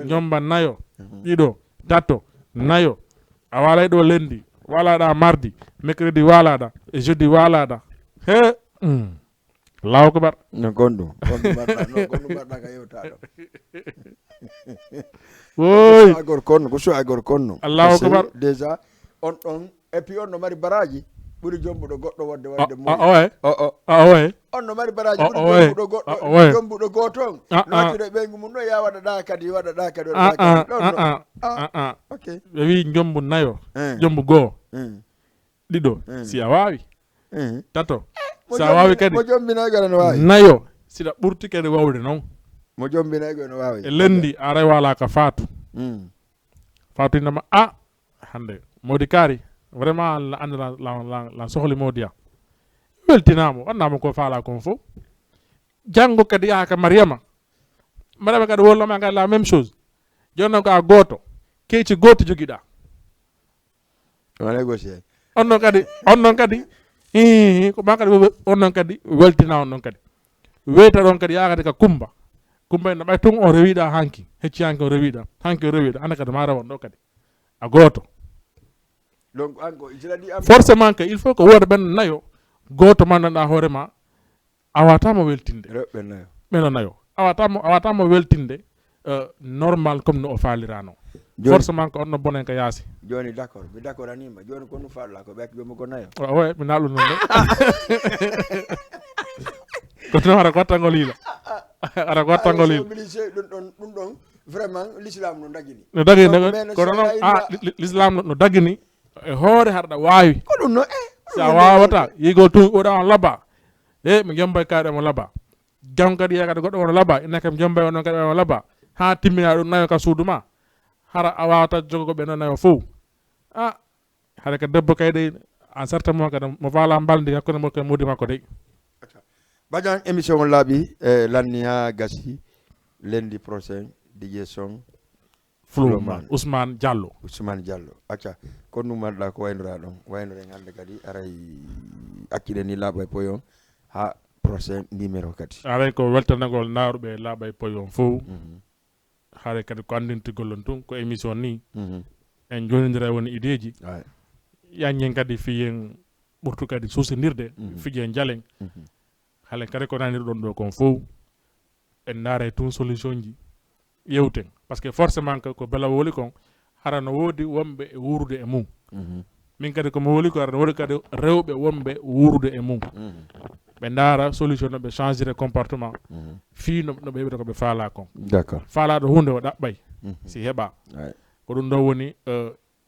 S3: jomba nayo ɗiɗo tatto nayo a walay ɗo lendi walaɗa mardi mercredi walaɗa e jeudi walaɗa he Allahu akbar
S2: no gonɗum mbaɗɗa ka yewtaɗo
S3: woy
S2: agor konno ko suwa agor konno
S3: Allahu akbar
S2: déjà on ɗon et puis on no mari baraji ɓuri jombuɗo goɗɗo wadde on no mari baraji ɓuri jombuɗo goɗɗo jombuɗo goto on no accude ɓeygu mum ɗo ya waɗaɗa kadi ok
S3: ɓe wi jombu nayo jombu goho ɗiɗo si a wawi tato sa wawi kadi
S2: mo jombinaygo no wawi
S3: nayo siɗa ɓurti kadi wawde noon
S2: mo jombinaygo no wawi
S3: e lendi a rewala ka faatu faatu indema hande modi kaari vraiment Allah andi la sohli modiya weltinamo wannama ko faala kon fof janggo kadi yaha ka Mariama kadi wollama kadi la même chose jonnon ko a goto keyci goto joguiɗa on noon kadi ko ma kadi on noon kadi weltina on noon kadi weyta ɗon kadi yaha kadi ka kumba ene ɓay tun o rewiɗa hanki hecci hanki o rewiɗa anda kadi ma rewon ɗo kadi a goto
S2: donc encore
S3: forcément que il faut que woda ben nayo goto mandanda horema awatama weltinde
S2: rewɓe nayo
S3: meno nayo awatama weltinde normal comme no o falirano forcément ko onno bonen ka yaasi
S2: joni d'accord mi d'accord anima joni ko nu falla ko ɓek jomu ko nayo
S3: ouais mi nalu non ko no ara gottangol ila ara gottangol ila
S2: ɗum ɗon vraiment l'islam no dagini
S3: no dagini ko non l'islam no dagini e hoore harɗa waawi
S2: ko ɗum no
S3: sa wawata yigol tun oɗa on labba mi jombay kaɗe mo labba jam kadi yagade goɗɗo wono labba ina kam jombay onon kadi mo labba ha timmina ɗum nayo ka suudu ma hara a wawata jogoɓe noon nayo fof haɗa ka debbo kayde en certain moment kadi mo faala mbaldi hakkude mo mudi makko dey
S2: Badian émission laaɓi lanni ha gasi lundi prochain DJ Song
S3: Floman Ousmane Diallo
S2: acca ko numanɗa ko waynora ɗon waynoren hannde kadi aray accide ni laaɓa e poyon ha prochain numéro kadi
S3: aray ko weltanagol naruɓe laaɓa e poyon fof haare kadi ko andintigol on tun ko émission ni en jonidira woni ideji yañen kadi fiyen ɓurtu kadi susidirde fijen jalen halen kadi ko nanirɗon ɗo kon fof en daara tun solution ji yewten par ce que forcément ko bela woli kon hara no woodi wonɓe e wurude e mum min kadi komo woli ko hara no woodi kadi rewɓe wonɓe wurude e mum ɓe daara solution no ɓe changere comportement fi no ɓe heɓita koɓe faala kon
S2: d'accord
S3: faalaɗo hunde o ɗaɓɓay si heɓa ko ɗum ɗo woni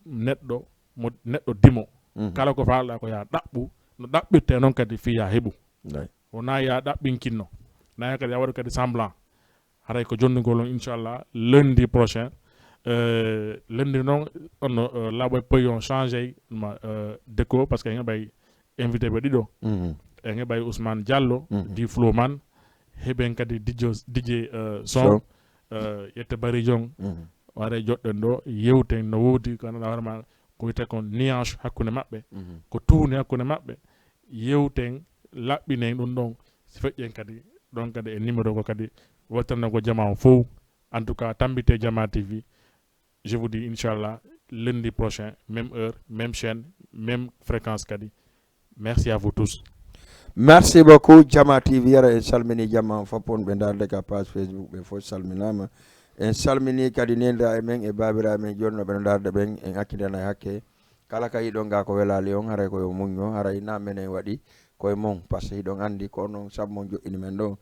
S3: neɗɗo dimo kala ko faalaɗa ko ya ɗaɓɓu no ɗaɓɓirte noon kadi fi ya heɓu wona ya ɗaɓɓinkinno naya kadi ya waɗa kadi semblant haray ko jonnugol on inchallah lundi prochain lundi noon ono laaɓo e payon changé ma déco par ce que en heɓay invité ɓe ɗiɗo en heɓay Ousmane Diallo di Floman heɓen kadi DJ Son yette bari jong ware joɗɗen ɗo yewten no woodi ko ganduɗa hoorema ko wiyete kon nuance hakkude maɓɓe ko tuuni hakkude maɓɓe yewten laɓɓinen ɗum ɗon si feƴƴen kadi ɗon kadi e numéro ko kadi wattannago jama o fof en tout cas tambite Jama TV je vous dis inchallah lundi prochain même heure même chaîne même fréquence kadi merci à vous tous
S2: merci beaucoup Jama TV yara en salmini jama foppon ɓe darde ka page Facebook ɓe fof salminama en salmini kadi nenira e men e babira men jonno ɓe darde ɓen en hakkidana hakke kala ka yiɗon ga ko welali on haray koyo muño haray na menen waɗi koye mon par ce que hiɗon andi ko noon saabu mon joƴƴini men ɗo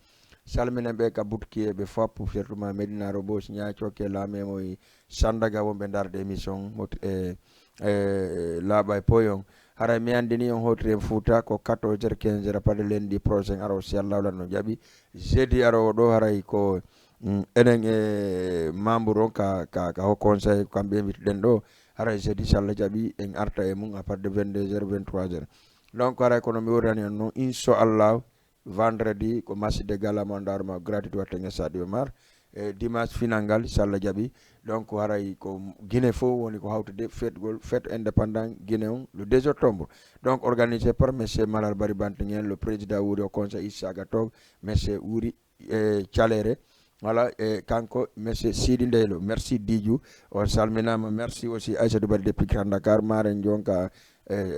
S2: salminen ɓe ka butki ɓe fop surtout ma Medina Robos ña cokke laamemo e Sandaga wonɓe darde émission laaɓa e poyon haray mi andini on hotiri en Fouta ko 14h15 pade lundi prochain aro si Allah wala no jaaɓi jeudi aro ɗo haray ko enen e membre on ka ho conseil kamɓe inviteɗen ɗo haray jeudi si Allah jaaɓi en arta e mum à partir de 22h 23h donc haray kono mi wordani on noon inchallah vendredi ko masjide galama darma gratuité wattenge Sadio Mar e dimanche final ngal inchallah jaaɓi donc haray ko Guinée fof woni ko hawtude fête indépendant Guinée on le 2 octobre donc organisé par monsieur Malal Bari Bantingel le président wuri au conseil Issaga Tog monsieur Wuri Thialéré voilà et kanko monsieur Sidi Ndeylo merci Didiou on salminama merci aussi Aïssatou Bari depuis Grand Dakar maren jonka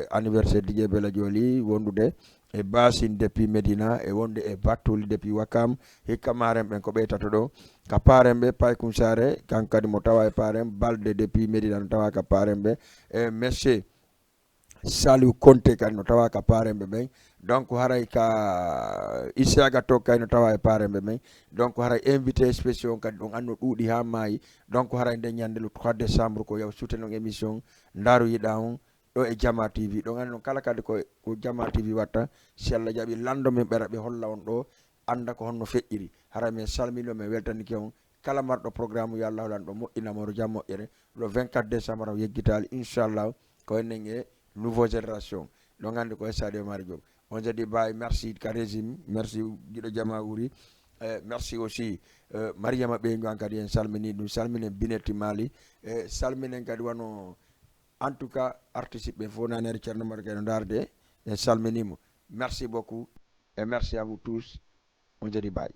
S2: anniversaire DJ Bella Joli wondude e Basine depuis Medina e wonde e Batuli depuis Wakam hikka maren ɓen ko ɓeytato ɗo ka paren ɓe Paykoum Sare kanko kadi mo tawa e paren Balde depuis Medina no tawa ka paren ɓe e monsieur Saliou Conté kadi no tawa ka paren ɓe ɓen donc haray ka Isiaga to kay no tawa e paren ɓe ɓen donc haray invité spécial kadi ɗon anno ɗuuɗi ha maayi donc haray nde ñande le 3 décembre ko yaw souteno émission ndaru yiɗa on ɗo e Jama TV ɗon andi noon kala kadi ko Jama TV watta si Allah jaaɓi lando min ɓera ɓe holla on ɗo anda ko honno feƴƴiri hara min salmini min weltanike on kala marɗo programme yo Allah holan ɗo moƴƴinamoro jam moƴƴere le 24 décembre o yeggitali inchallah ko enen e nouveau génération ɗon andi ko e Sadio Mar Diop on jadi baye merci ka régime merci guiɗo Jama wuri merci aussi Mariama ɓeygu an kadi en salmini ɗum salminen Binetti Mali e salminen kadi wano en tout cas artiste ɓe fof nanere Ceerno Mar Kayno darde en salminimo merci beaucoup et merci à vous tous on jadi baye